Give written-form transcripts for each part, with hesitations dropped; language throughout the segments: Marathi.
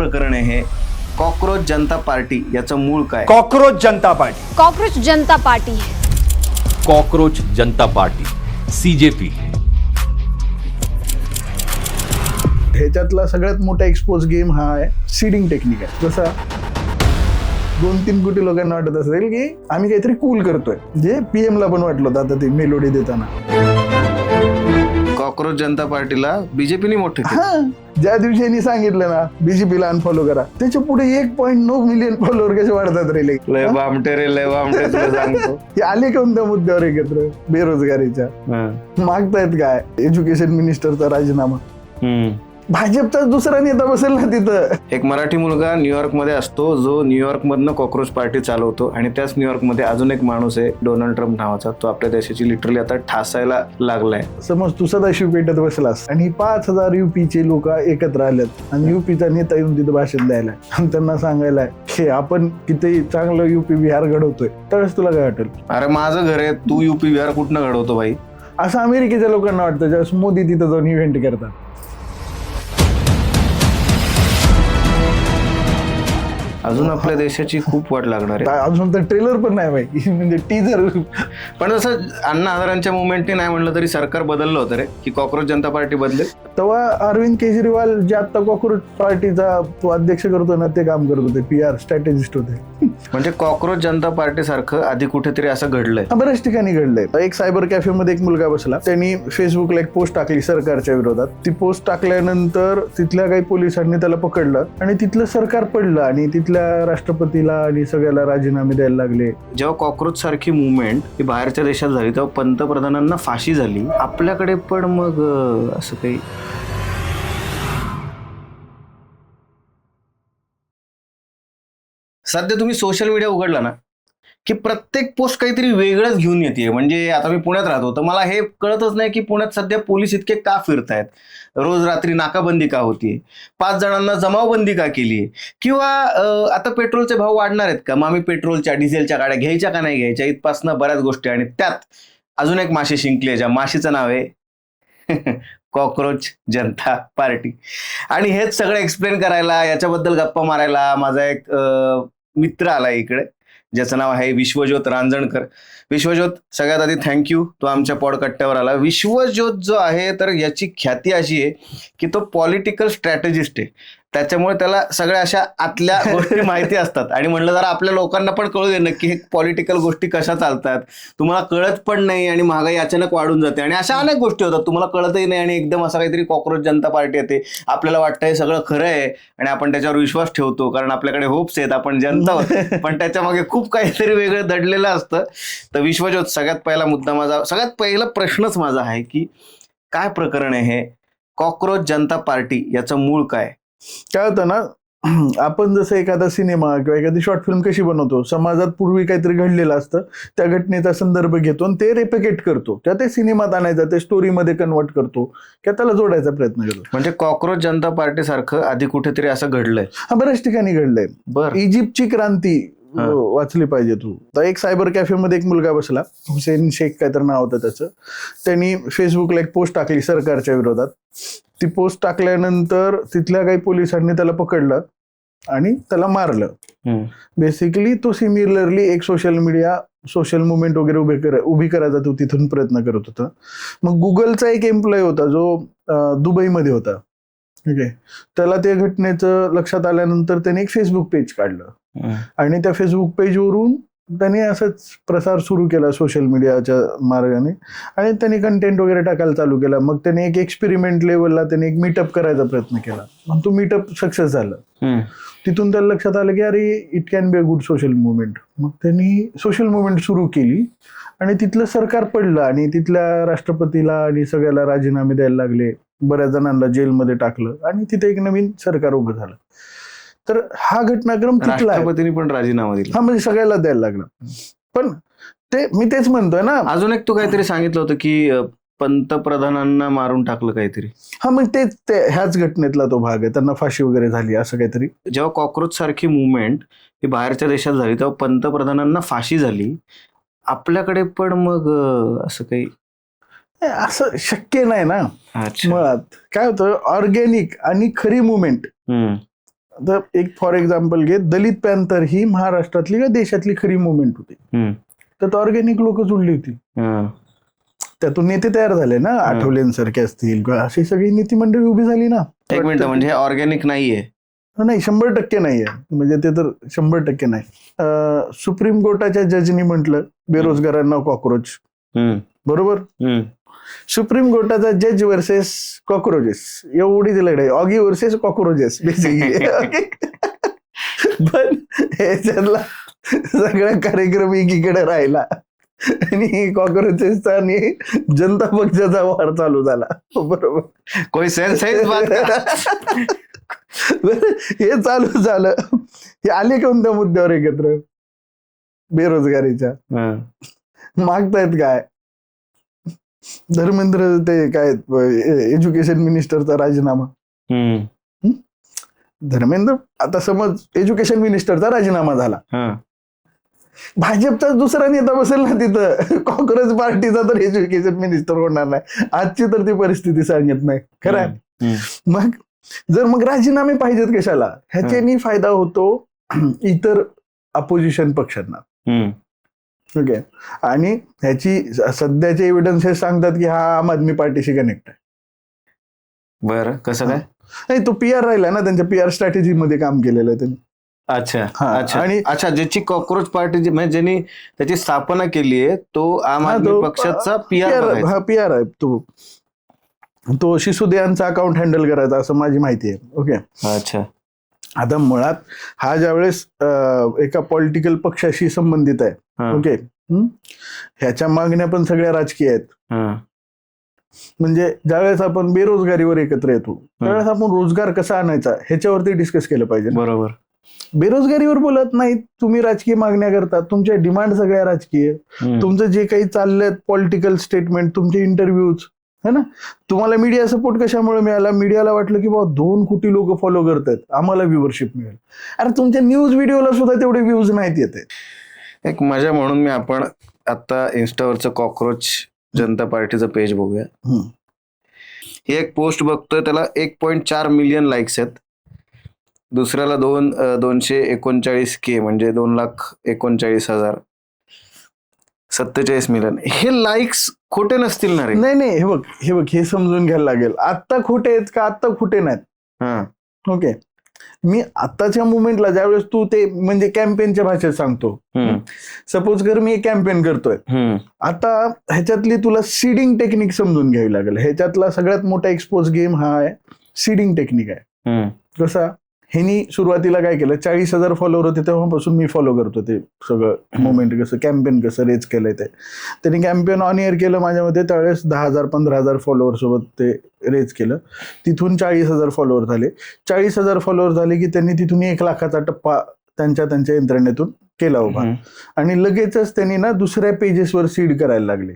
प्रकरण आहे हे? कॉकरोच जनता पार्टी याचं मूळ काय? कॉकरोच जनता पार्टी. कॉकरोच जनता पार्टी. कॉकरोच जनता पार्टी CJP. ह्याच्यातला सगळ्यात मोठा एक्सपोज गेम हा आहे सीडिंग टेक्निक आहे. जसा 2-3 कोटी लोकांना वाटत असेल की आम्ही काहीतरी कूल करतोय, जे PM ला पण वाटलं होतं आता ते मेलोडी देताना. कॉकरोच जनता पार्टीला बीजेपीने मोठं केलं. हा, ज्या दिवशी यांनी सांगितलं ना बीजेपीला अनफॉलो करा, त्याच्या पुढे 1.9 मिलियन फॉलोअर कसे वाढतात रे. लय बामटे रे, लय बामटे तुला सांगतो. हे आले कोणत्या मुद्द्यावर एकत्र? बेरोजगारीच्या. मागतायत काय? एज्युकेशन मिनिस्टरचा राजीनामा. भाजपचा दुसरा नेता बसेल ना तिथं. एक मराठी मुलगा न्यूयॉर्क मध्ये असतो जो न्यूयॉर्क मधनं कॉकरोच पार्टी चालवतो, आणि त्याच न्यूयॉर्क मध्ये अजून एक माणूस आहे डोनाल्ड ट्रम्प नावाचा. तो आपल्या देशाची लिटरली आता ठासायला लागलाय. समज तू सदाशिव पेठेत बसलास आणि 5,000 युपीचे लोक एकत्र आलेत आणि युपीचा नेता येऊन तिथं भाषण द्यायला आणि त्यांना सांगायला हे आपण किती चांगलं युपी बिहार घडवतोय, तरच तुला काय वाटेल? अरे माझं घर आहे, तू युपी बिहार कुठनं घडवतो भाई? असं अमेरिकेच्या लोकांना वाटतं ज्यावेळेस मोदी तिथं जाऊन इव्हेंट करतात. अजून आपल्या देशाची खूप वाट लागणार आहे. अजून तर ट्रेलर पण नाही भाई, म्हणजे टीजर. पण जसं अण्णा हजारांच्या मुवमेंटने नाही म्हणलं तरी सरकार बदललं होतं रे, की कॉकरोच जनता पार्टी बदलेल. तेव्हा अरविंद केजरीवाल जे आता कॉकरोच पार्टीचा तो अध्यक्ष करतो ना, ते काम करत होते, PR स्ट्रॅटेजिस्ट होते. म्हणजे कॉकरोच जनता पार्टी सारखं आधी कुठेतरी असं घडलंय. बऱ्याच ठिकाणी घडलंय. एक सायबर कॅफे मध्ये एक मुलगा बसला, त्यांनी फेसबुकला एक पोस्ट टाकली सरकारच्या विरोधात. ती पोस्ट टाकल्यानंतर तिथल्या काही पोलिसांनी त्याला पकडलं आणि तिथलं सरकार पडलं आणि तिथल्या राष्ट्रपतीला आणि सगळ्याला राजीनामे द्यायला लागले. जेव्हा कॉकरोच सारखी मुवमेंट ही बाहेरच्या देशात झाली तेव्हा पंतप्रधानांना फाशी झाली. आपल्याकडे पण मग असं काही? सध्या तुम्ही सोशल मीडिया उघडला ना की प्रत्येक पोस्ट काहीतरी वेगळंच घेऊन येते. म्हणजे आता मी पुण्यात राहतो तर मला हे कळतच नाही की पुण्यात सध्या पोलीस इतके का फिरतायत, रोज रात्री नाकाबंदी का होतीये, 5 जणांना जमावबंदी का केली, किंवा आता पेट्रोलचे भाव वाढणार आहेत का, मग आम्ही पेट्रोलच्या डिझेलच्या गाड्या घ्यायच्या का नाही घ्यायच्या, इथपासनं बऱ्याच गोष्टी. आणि त्यात अजून एक माशी शिंकली, ज्या माशीचं नाव आहे कॉकरोच जनता पार्टी. आणि हेच सगळं एक्सप्लेन करायला, याच्याबद्दल गप्पा मारायला माझा एक मित्र आला इकडे, ज्याचं नाव आहे विश्वज्योत रांजणकर. विश्वज्योत, सगळ्यात आधी थँक्यू, तो आमच्या पॉडकास्टवर आला. विश्वज्योत जो आहे तर याची ख्याती अशी आहे की तो पॉलिटिकल स्ट्रॅटेजिस्ट आहे, त्याच्यामुळे त्याला सगळ्या अशा आतल्या गोष्टी माहिती असतात. आणि म्हणलं जरा आपल्या लोकांना पण कळू दे नक्की हे पॉलिटिकल गोष्टी कशा चालतात. तुम्हाला कळत पण नाही आणि महागाई अचानक वाढून जाते आणि अशा अनेक गोष्टी होतात, तुम्हाला कळतही नाही आणि एकदम असं काहीतरी कॉकरोच जनता पार्टी येते. आपल्याला वाटतं हे सगळं खरं आहे आणि आपण त्याच्यावर विश्वास ठेवतो कारण आपल्याकडे होप्स आहेत, आपण जनता आहोत. पण त्याच्या मागे खूप काहीतरी वेगळं दडलेलं असतं. तर विश्वज्योत, सगळ्यात पहिला मुद्दा माझा, सगळ्यात पहिला प्रश्नच माझा आहे की काय प्रकरण आहे हे? कॉकरोच जनता पार्टी याचं मूळ काय? काय होतं ना, आपण जसं एखादा सिनेमा किंवा एखादी शॉर्ट फिल्म कशी बनवतो, समाजात पूर्वी काहीतरी घडलेलं असतं, त्या घटनेचा संदर्भ घेतो आणि ते रेप्लिकेट करतो, त्या ते सिनेमात आणायचं, ते स्टोरीमध्ये कन्वर्ट करतो किंवा त्याला जोडायचा प्रयत्न करतो. म्हणजे कॉकरोच जनता पार्टी सारखं आधी कुठेतरी असं घडलंय. हा, बऱ्याच ठिकाणी घडलंय. बरं. इजिप्तची क्रांती वाचली पाहिजे तू. तर एक सायबर कॅफे मध्ये एक मुलगा बसला, हुसेन शेख काहीतरी नाव होतं त्याचं. त्यांनी फेसबुकला एक पोस्ट टाकली सरकारच्या विरोधात. ती पोस्ट टाकल्यानंतर तिथल्या काही पोलिसांनी त्याला पकडलं आणि त्याला मारलं. बेसिकली तो सिमिलरली एक सोशल मुवमेंट वगैरे उभी करायचा तो तिथून प्रयत्न करत होता. मग गुगलचा एक एम्प्लॉय होता जो दुबईमध्ये होता, ठीक आहे. त्याला त्या घटनेचं लक्षात आल्यानंतर त्याने एक फेसबुक पेज काढलं आणि त्या फेसबुक पेजवरून त्याने असंच प्रसार सुरू केला सोशल मीडियाच्या मार्गाने आणि त्यांनी कंटेंट वगैरे टाकायला चालू केला. मग त्याने एक एक्सपेरिमेंट लेवलला त्याने एक मीटअप करायचा प्रयत्न केला. मग तो मीटअप सक्सेस झाला. तिथून त्याला लक्षात आलं की अरे it can be a good social movement. मग त्यांनी सोशल मुवमेंट सुरू केली आणि तिथलं सरकार पडलं आणि तिथल्या राष्ट्रपतीला आणि सगळ्याला राजीनामे द्यायला लागले, बऱ्याच जणांना जेलमध्ये टाकलं आणि तिथे एक नवीन सरकार उभं झालं. तर हा घटनाक्रम तिथला राष्ट्रपतींनी पण राजीनामा दिला. हा, म्हणजे सगळ्याला द्यायला लागला. पण ते मी तेच म्हणतोय ना, अजून एक तू काहीतरी सांगितलं होतं की पंतप्रधानांना मारून टाकलं काहीतरी. हा, मग ते ह्याच घटनेतला तो भाग आहे, त्यांना फाशी वगैरे झाली असं काहीतरी. जेव्हा कॉकरोच सारखी मुवमेंट ही बाहेरच्या देशात झाली तेव्हा पंतप्रधानांना फाशी झाली. आपल्याकडे पण मग असं काही? असं शक्य नाही ना. अच्छा. मुळात काय होतं, ऑर्गॅनिक आणि खरी मुवमेंट तर एक फॉर एक्झाम्पल घे, दलित पॅन्थर ही महाराष्ट्रातली का देशातली खरी मुवमेंट होती. तर ऑर्गॅनिक लोक जुळली होती. त्यातून नेते तयार झाले ना, आठवलेंसारखे असतील किंवा अशी सगळी नीती मंडळी उभी झाली ना. एक मिनिट, म्हणजे ऑर्गॅनिक नाहीये? नाही, 100% नाहीये. म्हणजे ते तर 100% नाही. सुप्रीम कोर्टाच्या जजनी म्हटलं बेरोजगारांना कॉक्रोच, बरोबर. सुप्रीम कोर्टाचा जज वर्सेस कॉक्रोचेस, एवढी लढाई. Oggy versus cockroaches basically. पण ह्याच्यातला सगळा कार्यक्रम एकीकडे राहिला आणि कॉक्रोचेसचा आणि जनता पक्षाचा वार चालू झाला, बरोबर. कोई सेन्स है इस बात का? हे चालू झालं. हे आले कोणत्या मुद्द्यावर एकत्र? बेरोजगारीच्या. मागतायत काय? धर्मेंद्र ते काय एज्युकेशन मिनिस्टरचा राजीनामा. धर्मेंद्र, आता समज एज्युकेशन मिनिस्टरचा राजीनामा झाला, भाजपचा दुसरा नेता बसेल ना तिथं, काँग्रेस पार्टीचा तर एज्युकेशन मिनिस्टर होणार नाही. आजची तर ती परिस्थिती सांगत नाही, खरं आहे. मग राजीनामे पाहिजेत कशाला? ह्याच्यानी फायदा होतो इतर अपोजिशन पक्षांना. ओके. आणि ह्याची सध्याचे एव्हिडन्स हे सांगतात की हा आम आदमी पार्टीशी कनेक्ट आहे. बरं, कसं काय? नाही, तो PR राहिला ना, त्यांच्या PR स्ट्रॅटेजी मध्ये काम केलेलं आहे त्यांनी. अच्छा. आणि अच्छा, ज्याची कॉक्रोच पार्टी म्हणजे ज्यांनी त्याची स्थापना केली आहे तो आम आदमी पक्षाचा PR आहे. तो सिसोदियांचा अकाउंट हँडल करायचा असं माझी माहिती आहे. ओके. अच्छा. आता मुळात हा ज्यावेळेस एका पॉलिटिकल पक्षाशी संबंधित आहे, ओके, ह्याच्या मागण्या पण सगळ्या राजकीय आहेत. म्हणजे ज्यावेळेस आपण बेरोजगारीवर एकत्र येतो त्यावेळेस आपण रोजगार कसा आणायचा ह्याच्यावरती डिस्कस केलं पाहिजे. बरोबर. बेरोजगारीवर बोलत नाही, तुम्ही राजकीय मागण्या करता, तुमच्या डिमांड सगळ्या राजकीय, तुमचं जे काही चाललंय पॉलिटिकल स्टेटमेंट, तुमचे इंटरव्ह्यूज, है ना. तुम्हाला मीडिया सपोर्ट कशामुळे मिळाला? मीडियाला वाटलं की बाबा 2 कोटी लोक फॉलो करतात, आम्हाला व्ह्यूवरशिप मिळेल. अरे तुमच्या न्यूज व्हिडिओला सुद्धा तेवढे व्ह्यूज नाहीत येते. एक मजा म्हणून आपण आता इन्स्टावरचं कॉक्रोच जनता पार्टीचं पेज बघूया. हे एक पोस्ट बघतोय, त्याला 1.4 मिलियन लाईक्स आहेत. दुसऱ्याला 239K म्हणजे 2,39,000, 47 मिलियन. हे लाईक्स खोटे नसतील ना रे? नाही, हे बघ हे समजून घ्यायला लागेल. आत्ता खोटे आहेत का आत्ता खोटे नाहीत? ओके. मी आत्ताच्या मुवमेंटला ज्यावेळेस तू ते म्हणजे कॅम्पेनच्या भाषेत सांगतो, सपोज कर मी एक कॅम्पेन करतोय, आता ह्याच्यातली तुला सीडिंग टेक्निक समजून घ्यावी लागेल. ह्याच्यातला सगळ्यात मोठा एक्सपोज गेम हा आहे, सीडिंग टेक्निक आहे. कसा? ह्यांनी सुरुवातीला काय केलं, 40,000 फॉलोअर होते तेव्हापासून मी फॉलो करतो ते सगळं मुवमेंट, कसं कॅम्पेन कसं रेज केलंय ते. त्यांनी कॅम्पेन ऑन एअर केलं माझ्यामध्ये, त्यावेळेस 10,000 15,000 फॉलोअर सोबत ते रेज केलं. तिथून 40,000 फॉलोअर झाले. 40,000 फॉलोअर झाले की त्यांनी तिथून 1 लाखाचा टप्पा त्यांच्या यंत्रणेतून केला उभा. आणि लगेचच त्यांनी ना दुसऱ्या पेजेसवर सीड करायला लागले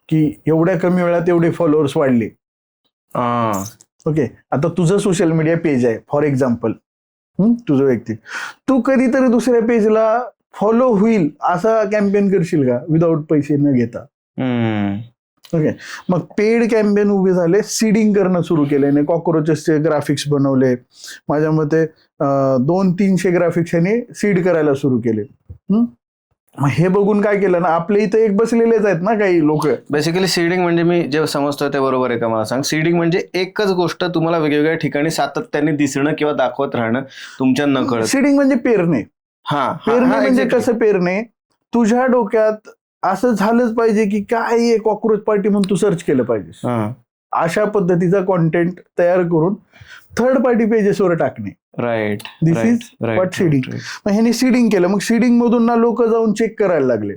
की एवढ्या कमी वेळात एवढे फॉलोअर्स वाढले. ओके. आता तुझं सोशल मीडिया पेज आहे फॉर एक्झाम्पल, तुझं व्यक्ती, तू कधीतरी दुसऱ्या पेजला फॉलो होईल असा कॅम्पेन करशील का विदाऊट पैसे न घेता? ओके. मग पेड कॅम्पेन उभे झाले, सीडिंग करणं सुरू केले, कॉक्रोचेसचे ग्राफिक्स बनवले. माझ्या मते 200-300 ग्राफिक्स यांनी सीड करायला सुरू केले. मग हे बघून काय केलं ना, आपल्या इथं एक बसलेलेच आहेत ना काही लोक. बेसिकली सीडिंग म्हणजे मी जे समजतोय ते बरोबर आहे का मला सांग? सीडिंग म्हणजे एकच गोष्ट तुम्हाला वेगवेगळ्या ठिकाणी सातत्याने दिसणं किंवा दाखवत राहणं तुमच्या नकळत. सीडिंग म्हणजे पेरणे. पेरणे म्हणजे कसं पेरणे? तुझ्या डोक्यात असं झालंच पाहिजे की काय आहे कॉक्रोच पार्टी म्हणून तू सर्च केलं पाहिजे. अशा पद्धतीचा कॉन्टेंट तयार करून थर्ड पार्टी पेजेसवर टाकणे. Right. This is what seeding. मग ह्याने सीडिंग केलं. मग सीडिंग मधून ना लोक जाऊन चेक करायला लागले.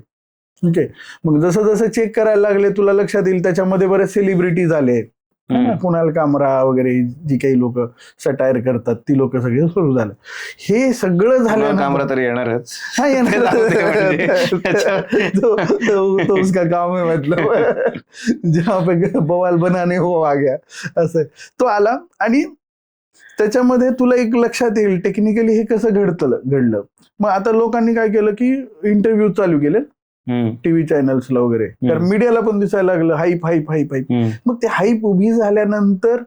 ओके. मग जसं जसं चेक करायला लागले तुला लक्षात येईल त्याच्यामध्ये बरेच सेलिब्रिटीज आले, कुणाल कामरा वगैरे, जी काही लोक सटायर करतात ती लोक सगळे सुरू झालं. हे सगळं झालं. कामरा तर येणारच. हा येणार. तो उसका काम आहे मतलब जहाँ पे बवाल बनाने हो आ गया, असं तो आला. आणि त्याच्यामध्ये तुला एक लक्षात येईल टेक्निकली हे कसं घडलं. मग आता लोकांनी काय केलं की इंटरव्ह्यू चालू केले. टीव्ही चॅनल्सला वगैरे, कारण मीडियाला पण दिसायला लागलं हाईप हाईप हाईप हाईप. मग ते हाईप उभी झाल्यानंतर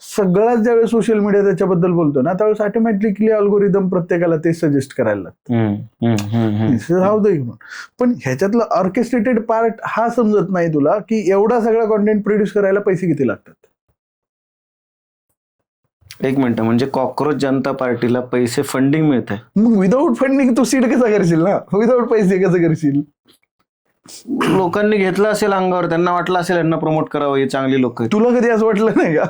सगळ्यात ज्यावेळेस सोशल मीडिया त्याच्याबद्दल बोलतो ना, त्यावेळेस ऑटोमॅटिकली अल्गोरिदम प्रत्येकाला ते सजेस्ट करायला लागतं. राहू दे म्हणून. पण ह्याच्यातलं ऑर्केस्ट्रेटेड पार्ट हा समजत नाही तुला, की एवढा सगळा कॉन्टेंट प्रोड्यूस करायला पैसे किती लागतात. एक मिनिट, म्हणजे कॉक्रोच जनता पार्टीला पैसे फंडिंग मिळत आहे? मग विदाऊट फंडिंग तू सीट कसं करशील ना, विदाऊट पैसे कसं करशील. लोकांनी घेतलं असेल अंगावर, त्यांना वाटलं असेल यांना प्रमोट करावं, हे चांगली लोक. तुला कधी असं वाटलं नाही का?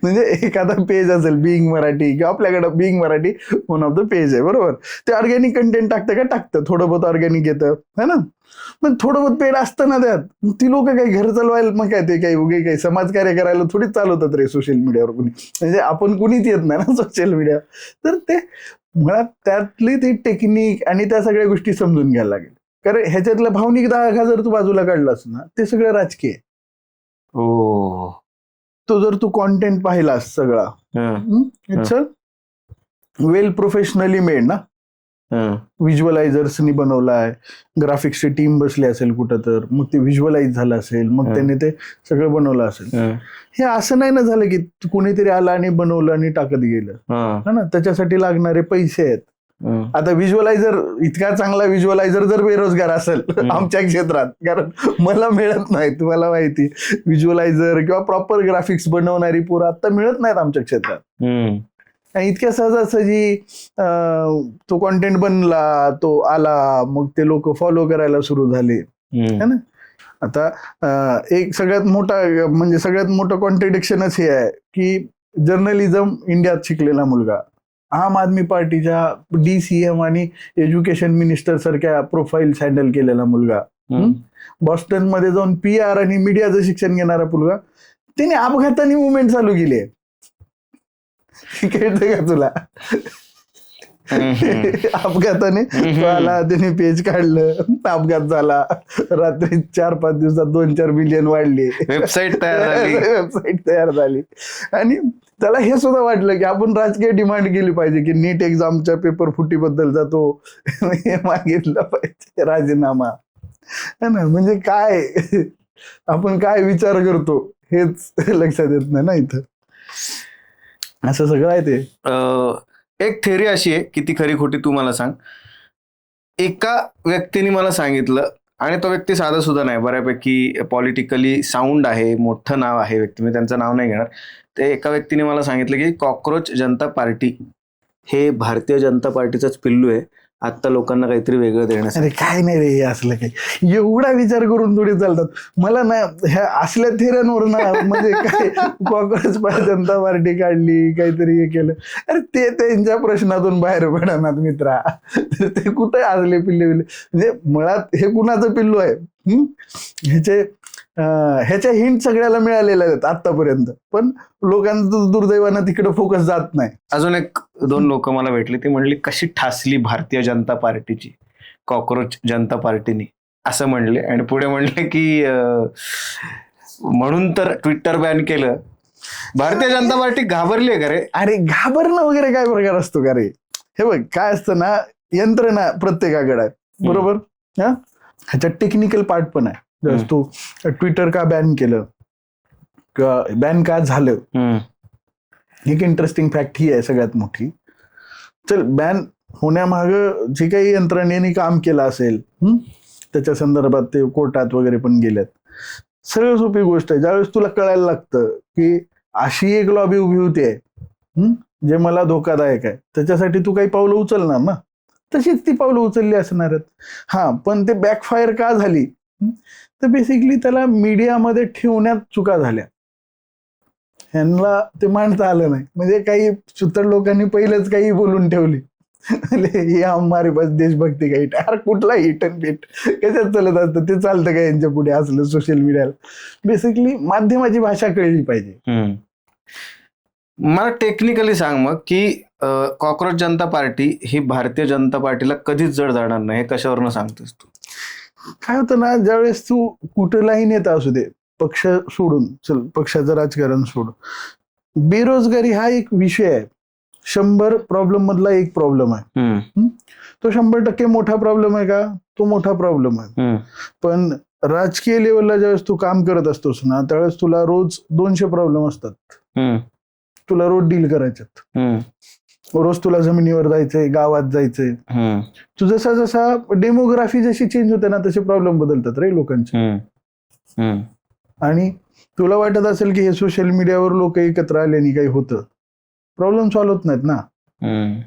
म्हणजे एखादा पेज असेल बिंग मराठी, किंवा आपल्याकडे Bing Marathi one of the page आहे, बरोबर, ते ऑर्गॅनिक कंटेंट टाकतं थोडं बहुत ऑर्गॅनिक येतं है ना, पण थोडं बहुत पेड असतं ना त्यात. ती लोक काही घर चालवायला, मग काय ते काही उगे काही समाजकार्य करायला थोडीच चालवतात रे सोशल मीडियावर कुणी. म्हणजे आपण कुणीच येत नाही ना सोशल मीडिया. तर ते मुळात त्यातली ती टेक्निक आणि त्या सगळ्या गोष्टी समजून घ्यायला लागेल. कारण ह्याच्यातला भावनिक दागा जर तू बाजूला काढलास ना, ते सगळं राजकीय. हो, तो जर तू कॉन्टेंट पाहिलास सगळा, इट्स वेल प्रोफेशनली मेड ना, व्हिज्युअलायझर्सनी बनवलाय, ग्राफिक्सची टीम बसली असेल कुठं, तर मग ते व्हिज्युअलाइज झालं असेल, मग त्यांनी ते सगळं बनवलं असेल. हे असं नाही ना झालं की कोणीतरी आलं आणि बनवलं आणि टाकत गेलं ना, त्याच्यासाठी लागणारे पैसे आहेत. आता व्हिज्युअलायझर, इतका चांगला व्हिज्युअलायझर जर बेरोजगार असेल आमच्या क्षेत्रात, कारण मला मिळत नाही, तुम्हाला माहिती, व्हिज्युअलायझर किंवा प्रॉपर ग्राफिक्स बनवणारी पोरं आता मिळत नाहीत आमच्या क्षेत्रात. आणि इतक्या सहजासहजी तो कॉन्टेंट बनला, तो आला, मग ते लोक फॉलो करायला सुरू झाले है ना. आता एक सगळ्यात मोठं कॉन्ट्रडिक्शनच हे आहे की जर्नलिझम इंडियात शिकलेला मुलगा, आम आदमी पार्टीच्या DCM आणि एज्युकेशन मिनिस्टर सारख्या प्रोफाईल्स हँडल केलेला मुलगा, बॉस्टन मध्ये जाऊन PR आणि मीडियाचं शिक्षण घेणारा मुलगा, त्याने अपघाताने मुवमेंट चालू केली आहे. कळतं का तुला? अपघाताने आला, त्याने पेज काढलं, अपघात झाला, रात्री 4-5 दिवसात 2-4 मिलियन वाढले, वेबसाईट तयार झाली. आणि त्याला हे सुद्धा वाटलं की आपण राजकीय डिमांड केली पाहिजे की नीट एक्झामच्या पेपर फुटीबद्दल जातो, हे मागितलं पाहिजे राजीनामा है ना. म्हणजे काय आपण काय विचार करतो हेच लक्षात येत नाही ना इथं. असं सगळं आहे ते. एक थेअरी अशी आहे की ती खरी खोटी तू मला सांग. एका व्यक्तीने मला सांगितलं, आणि तो व्यक्ती साधा सुद्धा नाही, बऱ्यापैकी पॉलिटिकली साऊंड आहे, मोठं नाव आहे व्यक्ती, मी त्यांचं नाव नाही घेणार. ते एका व्यक्तीने मला सांगितलं की कॉक्रोच जनता पार्टी हे भारतीय जनता पार्टीचंच पिल्लू आहे, आता लोकांना काहीतरी वेगळं देण्यासाठी. अरे काय नाही रे, हे असलं काही एवढा विचार करून थोडी चालतात. मला ना ह्या असल्या थेऱ्यांवर ना, म्हणजे काय कॉक्रोच जनता पार्टी काढली, काहीतरी हे केलं, अरे ते त्यांच्या प्रश्नातून बाहेर पडणार मित्रा. ते कुठे असले पिल्ले म्हणजे मुळात हे कुणाचं पिल्लू आहे, ह्याच्या हिंट सगळ्याला मिळालेल्या आहेत आतापर्यंत, पण लोकांचं दुर्दैवानं तिकडे फोकस जात नाही. अजून 1-2 लोक मला भेटली, ती म्हणली कशी ठासली भारतीय जनता पार्टीची कॉक्रोच जनता पार्टीने, असं म्हणले. आणि पुढे म्हणले की म्हणून तर ट्विटर बॅन केलं. भारतीय जनता पार्टी घाबरली आहे का रे? अरे घाबरणं वगैरे काय प्रकार असतो का रे? हे बघ काय असतं ना, यंत्रणा प्रत्येकाकडे आहे, बरोबर. ह्याच्यात टेक्निकल पार्ट पण आहे. जस तू ट्विटर का बॅन केलं किंवा बॅन का झालं, एक इंटरेस्टिंग फॅक्ट ही आहे सगळ्यात मोठी. चल, बॅन होण्यामाग जे काही यंत्रणेने काम केलं असेल त्याच्या संदर्भात ते कोर्टात वगैरे पण गेल्यात. सरळ सोपी गोष्ट आहे, ज्यावेळेस तुला कळायला लागतं की अशी एक लॉबी उभी होते जे मला धोकादायक आहे, त्याच्यासाठी तू काही पावलं उचलणार ना, तशीच ती पावलं उचलली असणार आहेत. हा, पण ते बॅकफायर का झाली, तर बेसिकली त्याला मीडियामध्ये ठेवण्यात चुका झाल्या, ह्यांना ते मांडता आलं नाही. म्हणजे काही सुतर लोकांनी पहिलेच काही बोलून ठेवली, हे हमारे पास देशभक्ती काही यार, कुठला हिट अँड बीट कशात चालत असतं, ते चालतं का यांच्या पुढे असलं सोशल मीडियाला. बेसिकली माध्यमाची भाषा कळली पाहिजे. मला टेक्निकली सांग मग की कॉक्रोच जनता पार्टी ही भारतीय जनता पार्टीला कधीच जड जाणार नाही, हे कशावरनं सांगतोस तू? काय होतं ना, ज्यावेळेस तू कुठलाही नेता असू दे, पक्ष सोडून, चल पक्षाचं राजकारण सोडून, बेरोजगारी हा एक विषय आहे, 100 प्रॉब्लेम मधला एक प्रॉब्लेम आहे. हम्म, तो 100% मोठा प्रॉब्लेम आहे का? तो मोठा प्रॉब्लेम आहे. हम्म, पण राजकीय लेवलला ज्यावेळेस तू काम करत असतोस ना, त्यावेळेस तुला रोज 200 प्रॉब्लेम असतात. हम्म, तुला रोज डील करायच्यात. हम्म, रोज तुला जमिनीवर जायचंय, गावात जायचंय. हम्म, तू जसा जसा डेमोग्राफी जशी चेंज होते ना, तसे प्रॉब्लेम बदलतात रे लोकांचे. हम्म, हम्म, आणि तुला वाटत असेल की हे सोशल मीडियावर लोक एकत्र आल्याने काही होतं. प्रॉब्लेम सॉल्व्ह होत नाहीत ना. हम्म.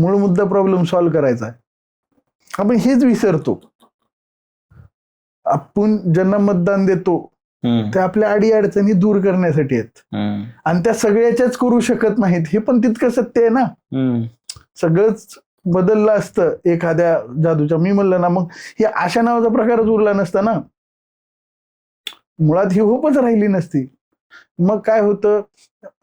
मूळ मुद्दा प्रॉब्लेम सॉल्व्ह करायचा आहे. आपण हेच विसरतो. आपण ज्यांना मतदान देतो हम्म, ते आपल्या अडी अडचणी दूर करण्यासाठी आहेत. हम्म, आणि त्या सगळ्याच्याच करू शकत नाहीत, हे पण तितकं सत्य आहे ना. हम्म. सगळंच बदललं असतं एखाद्या जादूच्या, मी म्हणलं ना, मग हे आशा नावाचा प्रकारच उरला नसता ना. मुळात ही होपच राहिली नसती. मग काय होतं?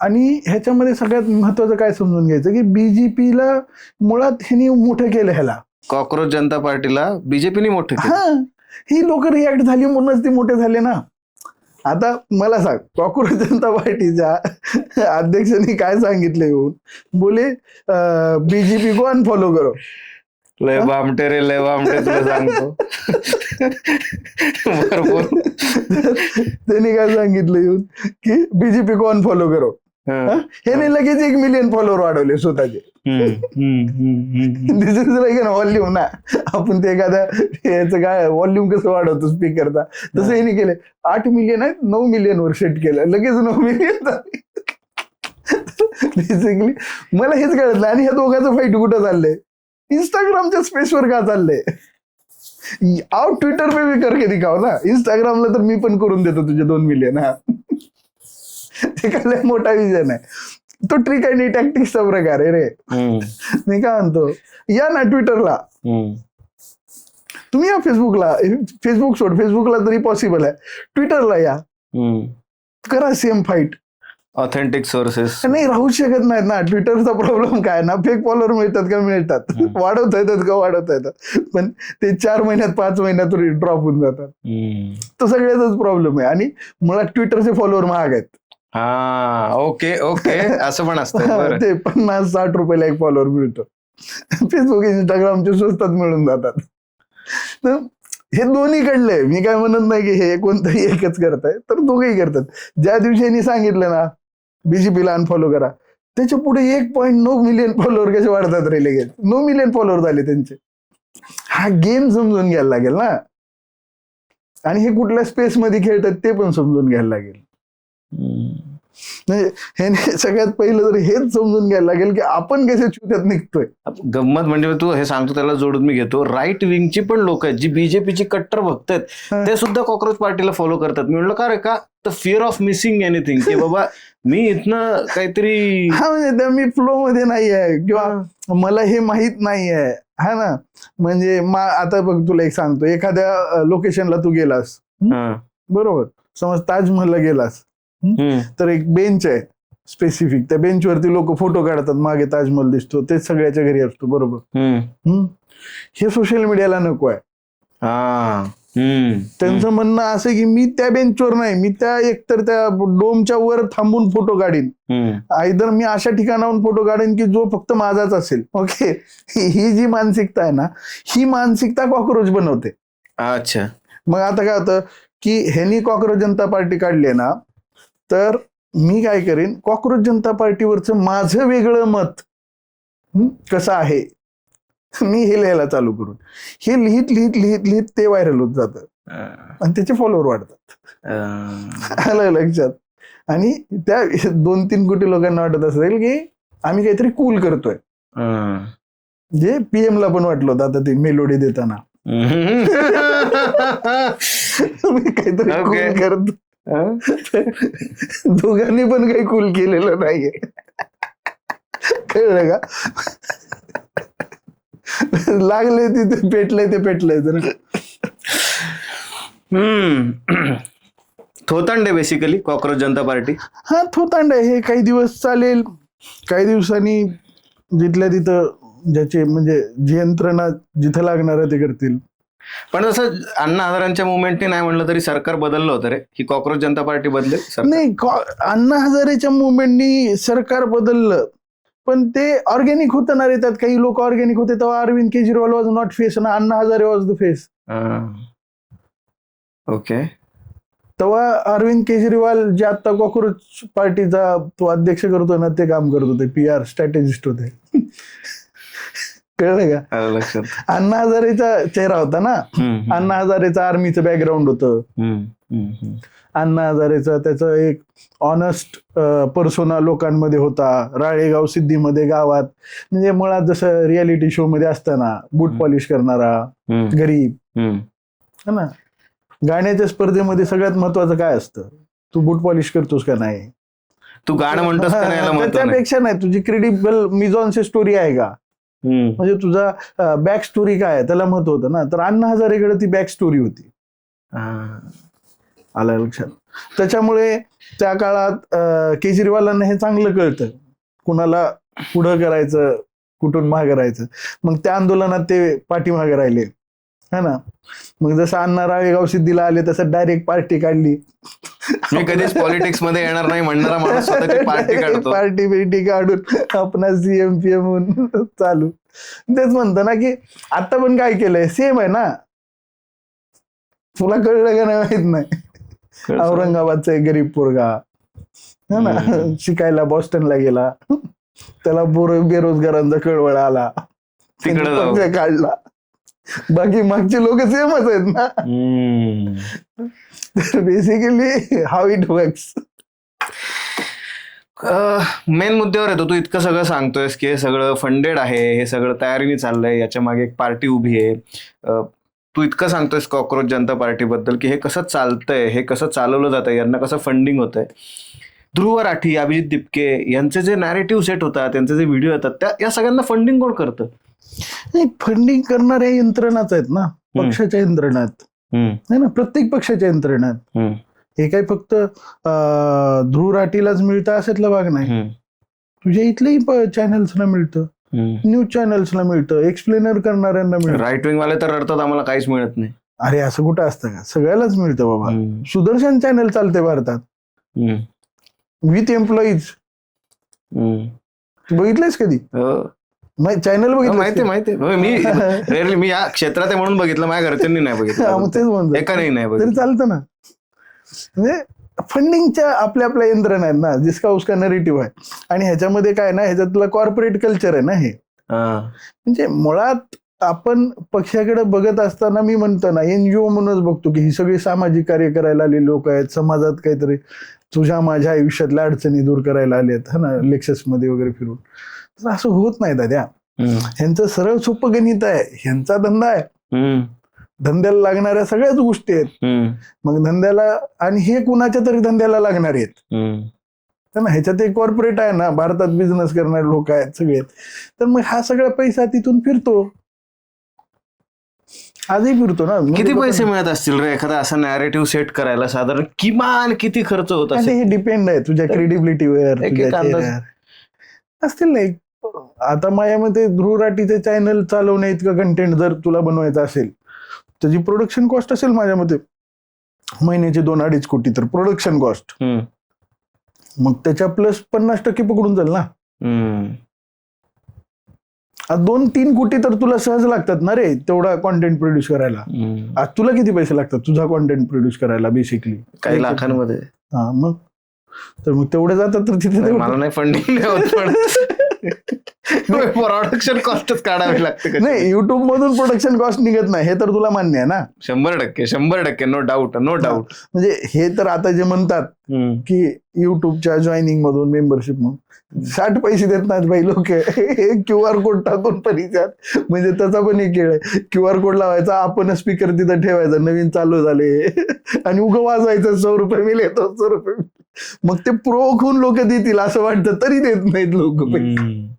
आणि ह्याच्यामध्ये सगळ्यात महत्वाचं काय समजून घ्यायचं की बीजेपीला मुळात ह्यांनी मोठं केलं ह्याला. कॉक्रोच जनता पार्टीला बीजेपीने मोठं केलं. हा, ही लोक रिॲक्ट झाली म्हणूनच ते मोठे झाले ना. आता मला सांग, कॉक्रोच जनता पार्टीच्या अध्यक्षांनी काय सांगितलं येऊन, बोले बीजेपी को अनफॉलो करो. लय बामटे रे, लय बामटे, तुला सांगतो. भरपूर. त्यांनी काय सांगितलं येऊन की बीजेपी को अनफॉलो करो. हा. ह्याने लगेच 1 मिलियन फॉलोअर वाढवले स्वतःचे. हम्म, हम्म, हम्म, हम्म. दिस इज लाईक अन व्हॉल्यूम ना. आपण ते एखाद्या याचं काय व्हॉल्यूम कसं वाढवतो स्पीकरचा, तसं यांनी केलं. 8 मिलियन आहेत, 9 मिलियन वर सेट केलं, लगेच 9 मिलियन झाले. बेसिकली मला हेच कळत आणि ह्या दोघांचं फाईट कुठं चाललंय? इंस्टाग्रामच्या स्पेसवर का चाललंय? आओ ट्विटर पे भी करके दिखाओ ना. इंस्टाग्रामला तर मी पण करून देतो तुझे 2 मिलियन. हा, ते काय मोठा विजन आहे. तो ट्रिक आणि टॅक्टिक्सचा प्रकार आहे रे. हम्म, मी काय म्हणतो, या ना ट्विटरला, हम्म. तुम्ही या फेसबुकला. फेसबुक सोड, फेसबुकला तरी पॉसिबल आहे. ट्विटरला या, हम्म. करा सेम फाईट. Authentic sources. नाही, राहू शकत नाहीत ना. ट्विटरचा प्रॉब्लेम काय ना, फेक फॉलोअर मिळतात का? मिळतात. वाढवता येतात का? वाढवता येतात. पण ते 4 महिन्यात 5 महिन्यात ड्रॉप होऊन जातात. तो सगळ्याचाच प्रॉब्लेम आहे. आणि मुळात ट्विटरचे फॉलोअर महाग आहेत. हा, ओके ओके, असं पण असतं. ते 50-60 रुपयाला एक फॉलोअर मिळतो. फेसबुक इंस्टाग्रामचे स्वस्तात मिळून जातात. तर हे दोन्ही कडले, मी काय म्हणत नाही की हे कोणतंही एकच करताय, तर दोघेही करतात. ज्या दिवशी यांनी सांगितलं ना बीजेपीला अनफॉलो करा, त्याच्या पुढे 1.9 मिलियन फॉलोअर कसे वाढतात रे लगेच. 9 मिलियन फॉलोअर झाले त्यांचे. हा गेम समजून घ्यायला लागेल ना. आणि हे कुठल्या स्पेस मध्ये खेळतात ते पण समजून घ्यायला लागेल. म्हणजे हे सगळ्यात पहिलं तर हेच समजून घ्यायला लागेल की आपण कसे चुत्यात निघतोय. गंमत म्हणजे तू हे सांगतो त्याला जोडून मी घेतो, राईट विंगची पण लोक आहेत जी बीजेपीची कट्टर भक्त आहेत, ते सुद्धा कॉक्रोच पार्टीला फॉलो करतात. मी म्हणलं का रे, का तर फिअर ऑफ मिसिंग एनिथिंग, की बाबा मी इथनं काहीतरी, हा, म्हणजे मी फ्लो मध्ये नाही आहे किंवा मला हे माहित नाही आहे. हा ना, म्हणजे आता बघ तुला एक सांगतो, एखाद्या लोकेशनला तू गेलास, बरोबर, समज ताजमहलला गेलास, तर एक बेंच आहे स्पेसिफिक, त्या बेंचवरती लोक फोटो काढतात, मागे ताजमहल दिसतो, ते सगळ्याच्या घरी असतो, बरोबर. हे सोशल मीडियाला नको आहे. त्यांचं म्हणणं असं की मी त्या बेंचवर नाही, मी त्या एकतर त्या डोमच्या वर थांबून फोटो काढीन, आयदर मी अशा ठिकाणाहून फोटो काढीन की जो फक्त माझाच असेल. ओके, ही जी मानसिकता आहे ना, ही मानसिकता कॉक्रोच बनवते. अच्छा, मग आता काय होतं की ह्यांनी कॉक्रोच जनता पार्टी काढली आहे ना, तर मी काय करेन, कॉक्रोच जनता पार्टीवरचं माझं वेगळं मत कसं आहे मी हे लिहायला चालू करून, हे लिहित लिहित लिहित लिहित ते व्हायरल होत जातं आणि त्याचे फॉलोअर वाढतात. आलं लक्षात. आणि त्या 2-3 कोटी लोकांना वाटत असेल की आम्ही काहीतरी कूल करतोय, जे PM ला पण वाटलं होतं आता ते मेलोडी देताना. मी काहीतरी कूल करतो. दोघांनी पण काही कूल केलेलं नाहीये, कळलं का? लागले तिथे पेटलंय ते पेटलंय जर. थोतांड आहे बेसिकली कॉक्रोच जनता पार्टी. हा, थोतांड आहे. हे काही दिवस चालेल, काही दिवसांनी जिथल्या तिथं ज्याचे म्हणजे जी यंत्रणा जिथं लागणार आहे ते करतील. पण जसं अण्णा हजारेंच्या मुवमेंटने नाही म्हणलं तरी सरकार बदललं होतं रे, ही कॉक्रोच जनता पार्टी बदलेल? नाही, अण्णा हजारेच्या मुवमेंटनी सरकार बदललं, पण ते ऑर्गॅनिक होतं ना रे, त्यात काही लोक ऑर्गॅनिक होते. तेव्हा Arvind Kejriwal was not face ना Anna Hazare was the face. Okay. तेव्हा अरविंद केजरीवाल जे आता कॉक्रोच पार्टीचा तो अध्यक्ष करतोय ना, ते काम करत होते, PR स्ट्रॅटेजिस्ट होते. कळलं का? आलं लक्षात. अण्णा हजारेचा चेहरा होता ना. अण्णा हजारेचा आर्मीचं बॅकग्राऊंड होतं. अण्णा हजारेचा त्याचं एक ऑनेस्ट पर्सोना लोकांमध्ये होता. राळेगाव सिद्धीमध्ये गावात म्हणजे मुळात जसं रियालिटी शो मध्ये असताना बूट पॉलिश करणारा गरीब, है ना. गाण्याच्या स्पर्धेमध्ये सगळ्यात महत्वाचं काय असतं? तू बूट पॉलिश करतोस का नाही, तू गाणं म्हणतोस का नाही याला महत्त्व नाही. त्याच्यापेक्षा नाही, तुझी क्रेडिबल मिझॉनची स्टोरी आहे का, म्हणजे तुझा बॅक स्टोरी काय आहे त्याला महत्व होतं ना. तर अण्णा हजारेकडे ती बॅक स्टोरी होती. आलं लक्षात. त्याच्यामुळे त्या काळात केजरीवालांना हे चांगलं कळतं कुणाला पुढं करायचं कुठून मागे राहायचं. मग त्या आंदोलनात ते पाठीमागे राहिले, है ना. मग जसं अण्णा राळेगाव सिद्धीला आले तसं डायरेक्ट पार्टी काढली. मी कधीच पॉलिटिक्स मध्ये येणार नाही म्हणणारा माणूस स्वतःची पार्टी काढतो. पार्टी बिर्टी काढून आपणा CM PM म्हणून चालू. तेच म्हणतो ना की आता पण काय केलंय सेम आहे ना. तुला कळलं का नाही माहित नाही. औरंगाबादचा एक गरीब पोरगा, है ना, शिकायला बॉस्टनला गेला. त्याला बेरोजगारांचा कळवळ आला, तिकडे काढला. बाकी मागचे लोक सेमच आहेत ना. तर basically how it works. Main मुद्द्यावर येतो. तू इतकं सगळं सांगतोयस की हे सगळं फंडेड आहे, हे सगळं तयारीने चाललंय, याच्या मागे एक पार्टी उभी आहे. तू इतकं सांगतोयस कॉक्रोच जनता पार्टीबद्दल की हे कसं चालतंय, हे कसं चालवलं जातंय, यांना कसं फंडिंग होतंय. ध्रुव राठी, अभिजित दिपके यांचे जे नॅरेटिव्ह सेट होतात, त्यांचे जे व्हिडिओ येतात, त्या या सगळ्यांना फंडिंग कोण करतं? नाही, फंडिंग करणाऱ्या यंत्रणाच आहेत ना, पक्षाच्या यंत्रणात, है ना, प्रत्येक पक्षाच्या यंत्रणात. हे काय फक्त ध्रुव राठीलाच मिळतं अशातला भाग नाही. तुझ्या इथल्याही चॅनल्सना मिळतं, न्यूज चॅनल्सला मिळतं, एक्सप्लेनर करणाऱ्यांना मिळतं. राईट विंग वाले तर रडतात आम्हाला काहीच मिळत नाही. अरे असं कुठं असतं का? सगळ्यालाच मिळतं बाबा. सुदर्शन चॅनल चालते भारतात विथ एम्प्लॉईज. बघितलंयस कधी चॅनल? माहिती मी या क्षेत्रात आहे म्हणून बघितलं, माझ्या घरच्यांनी नाही बघितलं. तेच म्हणतो, एकाने नाही बघितलं तरी चालतं ना. म्हणजे फंडिंगच्या आपल्या आपल्या यंत्रणा आहेत ना, जिसका उसका नरेटिव्ह आहे. आणि ह्याच्यामध्ये काय ना, ह्याच्यातलं कॉर्पोरेट कल्चर आहे ना हे. म्हणजे मुळात आपण पक्षाकडे बघत असताना मी म्हणतो ना, NGO म्हणूनच बघतो की ही सगळी सामाजिक कार्य करायला आलेली लोक आहेत, समाजात काहीतरी तुझ्या माझ्या आयुष्यातल्या अडचणी दूर करायला आले आहेत, है ना, लेक्चर्स मध्ये वगैरे फिरून. तर असं होत नाही दाद्या. ह्यांचं सरळ सोपं गणित आहे, ह्यांचा धंदा आहे, धंद्याला लागणाऱ्या सगळ्याच गोष्टी आहेत. मग धंद्याला, आणि हे कुणाच्या तरी धंद्याला लागणार आहेत ना. ह्याच्यात एक कॉर्पोरेट आहे ना, भारतात बिझनेस करणारे लोक आहेत सगळे. तर मग हा सगळा पैसा तिथून फिरतो, आजही फिरतो ना. किती पैसे मिळत असतील रे एखादा असा नॅरेटिव्ह सेट करायला? साधारण किमान किती खर्च होत असेल? हे डिपेंड आहे तुझ्या क्रेडिबिलिटीवर. असतील नाही. आता माझ्यामध्ये ध्रुव राठीचे चॅनल चालवण्या इतकं कंटेंट जर तुला बनवायचं असेल, त्याची प्रोडक्शन कॉस्ट असेल माझ्या मते महिन्याचे 2-2.5 कोटी तर प्रोडक्शन कॉस्ट. मग त्याच्या प्लस 50% पकडून जाईल ना. 2-3 कोटी तर तुला सहज लागतात ना रे तेवढा कॉन्टेंट प्रोड्यूस करायला. आज तुला किती पैसे लागतात तुझा कॉन्टेंट प्रोड्यूस करायला? बेसिकली काही लाखांमध्ये. हा, मग तर मग तेवढे जातात तर तिथे मला नाही फंडिंग नाही होत, पण प्रोडक्शन कॉस्टच काढावी लागते. नाही, युट्यूब मधून प्रोडक्शन कॉस्ट निघत नाही हे तर तुला मान्य आहे ना. 100%, नो डाऊट. म्हणजे हे तर आता जे म्हणतात की युट्यूबच्या जॉईनिंग मधून मेंबरशिप मधून 60 पैसे देत नाहीत बाई लोक. QR कोड टाकून परिचयात, म्हणजे त्याचा पण एक खेळ आहे. QR कोड लावायचा, आपण स्पीकर तिथं ठेवायचा, नवीन चालू झाले आणि उगं वाजवायचं 100 रुपये मिळेल, 100 रुपये. मग ते प्रोक होऊन लोक देतील असं वाटतं, तरी देत नाहीत लोक पैसे.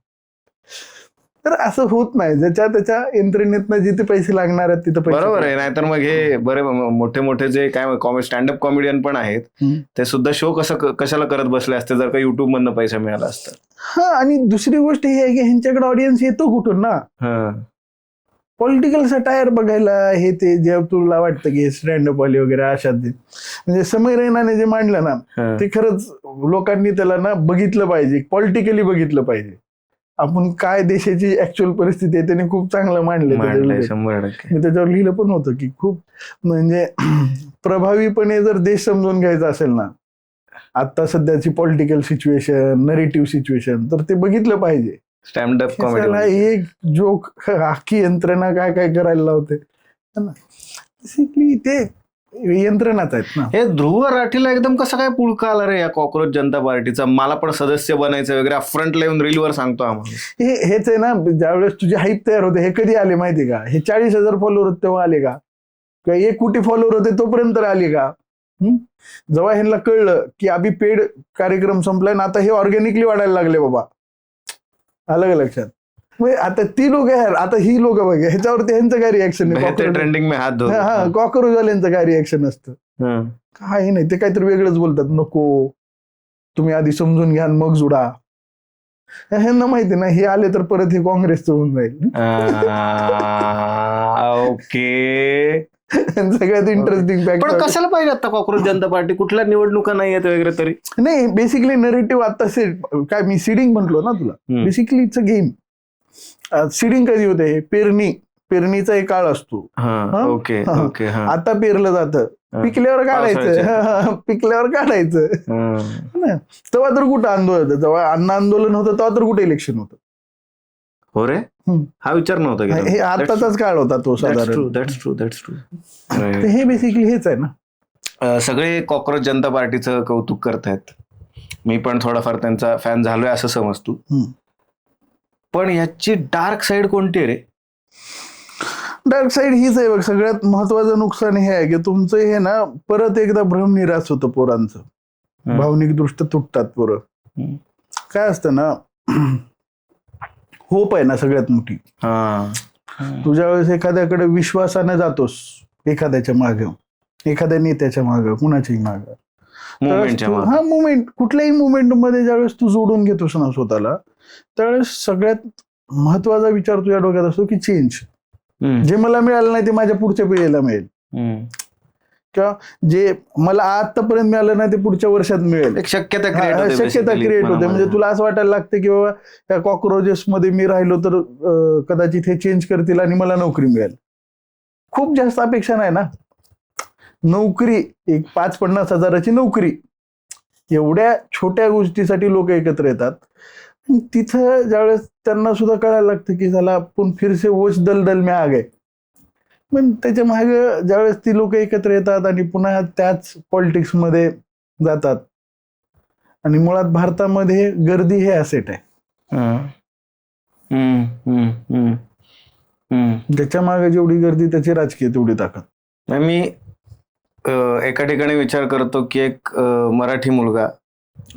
तर असं होत नाही. ज्याच्या त्याच्या यंत्रणेतनं जिथे पैसे लागणार आहेत तिथे पैसे. बरोबर आहे. नाहीतर मग हे बरे मोठे मोठे जे काय स्टँडअप कॉमेडियन पण आहेत, ते सुद्धा शो कशाला करत बसले असते जर का युट्यूब मधनं पैसा मिळाला असता. हा, आणि दुसरी गोष्ट ही आहे की ह्यांच्याकडे ऑडियन्स येतो कुठून ना. पॉलिटिकल सटायर बघायला हे ते जे तुला वाटतं की स्टँडअप वाले वगैरे अशात, म्हणजे समय रैनाने जे मांडलं ना ते खरंच लोकांनी त्याला ना बघितलं पाहिजे, पॉलिटिकली बघितलं पाहिजे. आपण काय देशाची ऍक्च्युअल परिस्थिती आहे त्याने खूप चांगलं मांडलं मांडलंय त्याच्यावर. 100%. मी त्याच्यावर लिहिलं पण होतं की खूप म्हणजे प्रभावीपणे जर देश समजून घ्यायचा असेल ना आता सध्याची पॉलिटिकल सिच्युएशन, नरेटिव्ह सिच्युएशन, तर ते बघितलं पाहिजे. स्टँड अप त्याला कॉमेडी. एक जोक अख्खी यंत्रणा काय काय करायला लावते. बेसिकली ते यंत्रणाच आहेत ना. हे ध्रुव राठीला एकदम कसं काय पुळका आला रे या कॉक्रोच जनता पार्टीचा, मला पण सदस्य बनायचं वगैरे, फ्रंटला येऊन रीलवर सांगतो आम्हाला. हेच आहे ना, ज्यावेळेस तुझी हाईप तयार होते हे कधी आले माहिती का? हे 40,000 फॉलोअर होते तेव्हा आले का? किंवा 1 कोटी फॉलोअर होते तोपर्यंत आले का? जेव्हा ह्यांना कळलं की अभि पेड कार्यक्रम संपलाय ना आता हे ऑर्गॅनिकली वाढायला लागले बाबा, आलं का लक्षात? म्हणजे आता ती लोक यार, आता ही लोक बघा ह्याच्यावरती ह्यांचं काय रिॲक्शन आहे? ट्रेंडिंग में हात धो. हा कॉकरोजवाल्यांचं काय रिॲक्शन असतं? काही नाही, ते काहीतरी वेगळंच बोलतात. नको तुम्ही आधी समजून घ्या मग जुडा. ह्यांना माहिती ना हे आले तर परत हे काँग्रेसचं होऊन जाईल. ओके. सगळ्यात इंटरेस्टिंग पण फॅक्ट कशाला पाहिजे आता कॉक्रोच जनता पार्टी? कुठल्या निवडणुका नाही आहेत वगैरे तरी? नाही, बेसिकली नरेटिव्ह आता काय मी सीडिंग म्हटलो ना तुला, basically it's a game. Seeding कधी होते? हे पेरणीचा एक काळ असतो. Okay okay. आता पेरलं जातं, पिकल्यावर काढायचं, पिकल्यावर काढायचं. तेव्हा तर कुठं आंदोलन होतं? जेव्हा अन्न आंदोलन होतं तेव्हा तर कुठे इलेक्शन होतं? हो रे, हा विचार नव्हता केला. हे आताचाच काळ होता तो साधारण. That's true. हे बेसिकली हेच आहे ना. सगळे कॉक्रोच जनता पार्टीचं कौतुक करतायत, मी पण थोडाफार त्यांचा फॅन झालोय असं समजतो. पण याची डार्क साइड कोणती आहे रे? डार्क साइड हीच आहे बघ. सगळ्यात महत्वाचं नुकसान हे आहे की तुमचं हे ना परत एकदा भ्रमनिरास होतं पोरांचं, भावनिक दृष्ट्या तुटतात पोरं. काय असतं ना, होप आहे ना सगळ्यात मोठी. तुझ्या वेळेस एखाद्याकडे विश्वासाने जातोस, एखाद्याच्या मागे, एखाद्या नेत्याच्या मागे, कुणाच्याही मागे, मुवमेंट, कुठल्याही मुवमेंट मध्ये ज्यावेळेस तू जोडून घेतोस ना स्वतःला, त्यावेळेस सगळ्यात महत्वाचा विचार तुझ्या डोक्यात असतो की चेंज. जे मला मिळालं नाही ते माझ्या पुढच्या पिढीला मिळेल, किंवा जे मला आतापर्यंत मिळालं नाही ते पुढच्या वर्षात मिळेल. एक शक्यता क्रिएट होते. म्हणजे तुला असं वाटायला लागतं की बाबा त्या कॉक्रोचेस मध्ये मी राहिलो तर कदाचित हे चेंज करतील आणि मला नोकरी मिळेल. खूप जास्त अपेक्षा नाही ना. नोकरी, एक 5-50 हजाराची नोकरी, एवढ्या छोट्या गोष्टीसाठी लोक एकत्र येतात. तिथं ज्यावेळेस त्यांना सुद्धा कळायला लागतं की झाला आपण फिरसे वोच दलदल में आ गए. पण त्याच्या मागे ज्यावेळेस ती लोक एकत्र येतात आणि पुन्हा त्याच पॉलिटिक्स मध्ये जातात, आणि मुळात भारतामध्ये गर्दी हे ॲसेट आहे. त्याच्या मागे जेवढी गर्दी त्याची राजकीय तेवढी ताकद. मी एका ठिकाणी विचार करतो की एक मराठी मुलगा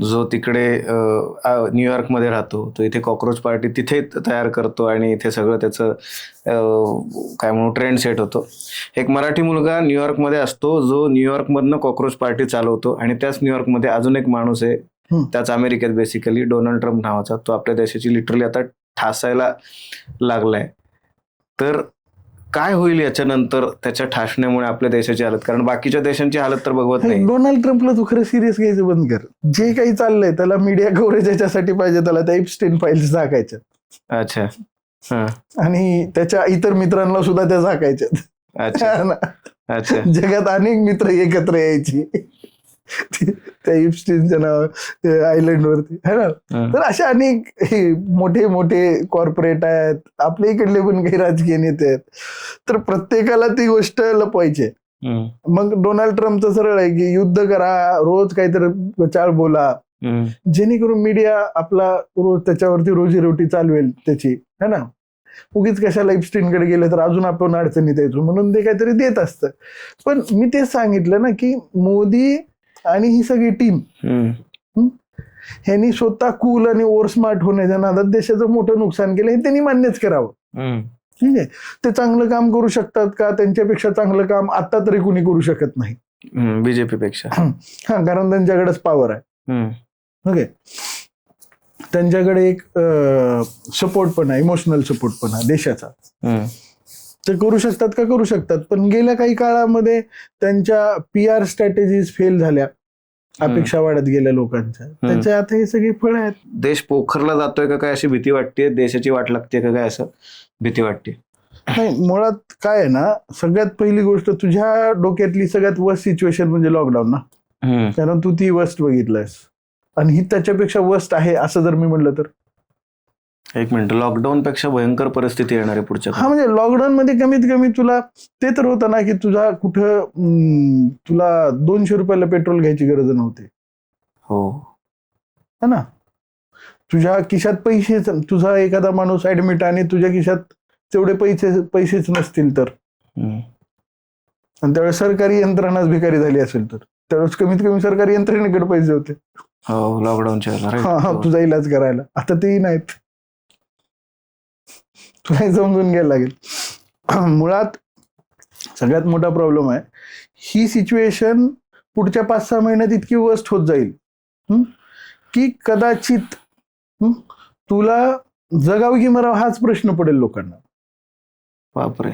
जो तिकडे न्यूयॉर्कमध्ये राहतो, तो इथे कॉक्रोच पार्टी तिथे तयार करतो आणि इथे सगळं त्याचं काय म्हणू ट्रेंड सेट होतो. एक मराठी मुलगा न्यूयॉर्कमध्ये असतो जो न्यूयॉर्कमधनं कॉक्रोच पार्टी चालवतो, आणि त्याच न्यूयॉर्कमध्ये अजून एक माणूस आहे, त्याच अमेरिकेत बेसिकली, डोनाल्ड ट्रम्प नावाचा, तो आपल्या देशाची लिटरली आता ठासायला लागलाय. तर काय होईल याच्यानंतर त्याच्या ठासण्यामुळे आपल्या देशाची हालत? कारण बाकीच्या देशांची हालत तर बघवत नाही. डोनाल्ड ट्रम्पला तू खरं सिरियस घ्यायचं बंद कर. जे काही चाललंय त्याला मीडिया कव्हरेज याच्यासाठी पाहिजे, त्याला त्या एप्स्टेन फाईल्स झाकायच्या. अच्छा. आणि त्याच्या इतर मित्रांना सुद्धा त्या झाकायच्यात. अच्छा. जगात अनेक मित्र एकत्र यायची त्या इप्स्टीनच्या नाव आयलंड वरती, है ना. तर अशा अनेक मोठे मोठे कॉर्पोरेट आहेत, आपल्या इकडले पण काही राजकीय नेते आहेत. तर प्रत्येकाला ती गोष्ट लपवायची. मग डोनाल्ड ट्रम्पचं सरळ आहे की युद्ध करा, रोज काहीतरी चाळ बोला, जेणेकरून मीडिया आपला रोज त्याच्यावरती रोजीरोटी चालवेल त्याची, है ना. उगीच कशाला इप्स्टीनकडे गेलं तर अजून आपण अडचणीत यायचो, म्हणून ते काहीतरी देत असतं. पण मी तेच सांगितलं ना की मोदी आणि ही सगळी टीम ह्यांनी स्वतः कूल आणि ओव्हर स्मार्ट होण्याच्या नादात देशाचं मोठं नुकसान केलं, हे त्यांनी मान्यच करावं. ठीक आहे, ते चांगलं काम करू शकतात का? त्यांच्यापेक्षा चांगलं काम आता तरी कुणी करू शकत नाही बीजेपी पेक्षा. हा, कारण त्यांच्याकडेच पॉवर आहे. ओके, त्यांच्याकडे एक सपोर्ट पण आहे, इमोशनल सपोर्ट पण आहे देशाचा. ते करू शकतात का? करू शकतात. पण गेल्या काही काळामध्ये त्यांच्या PR स्ट्रॅटेजीज फेल झाल्या. अपेक्षा वाढत गेल्या लोकांच्या, त्याच्या आता हे सगळी फळ आहेत. देश पोखरला जातोय का काय अशी भीती वाटते, देशाची वाट लागते का काय असं भीती वाटते. नाही, मुळात काय आहे ना, सगळ्यात पहिली गोष्ट तुझ्या डोक्यातली सगळ्यात वर्स्ट सिच्युएशन म्हणजे लॉकडाऊन ना, कारण तू ती वर्स्ट बघितलंयस आणि ही त्याच्यापेक्षा वर्स्ट आहे असं जर मी म्हणलं तर. एक मिनिट, लॉकडाऊन पेक्षा भयंकर परिस्थिती येणार आहे पुढच्या हा, म्हणजे लॉकडाऊन मध्ये कमीत कमी तुला ते तर होतं ना की तुझा कुठं तुला 200 रुपयाला पेट्रोल घ्यायची गरज नव्हती. हो, है ना, तुझ्या खिशात पैसे, तुझा एखादा माणूस ऍडमिट आणि तुझ्या खिशात तेवढे पैसेच नसतील तर, आणि त्यावेळेस सरकारी यंत्रणाच भिकारी झाली असेल तर त्यावेळेस कमीत कमी सरकारी यंत्रणेकडे पैसे होते. हो, लॉकडाऊनच्या हा, तुझा इलाज करायला. आता तेही नाहीत. तुला समजून घ्यायला लागेल. मुळात सगळ्यात मोठा प्रॉब्लेम आहे, ही सिच्युएशन पुढच्या 5-6 महिन्यात इतकी वर्स्ट होत जाईल की कदाचित तुला जगावं की मरावं हाच प्रश्न पडेल लोकांना. बापरे.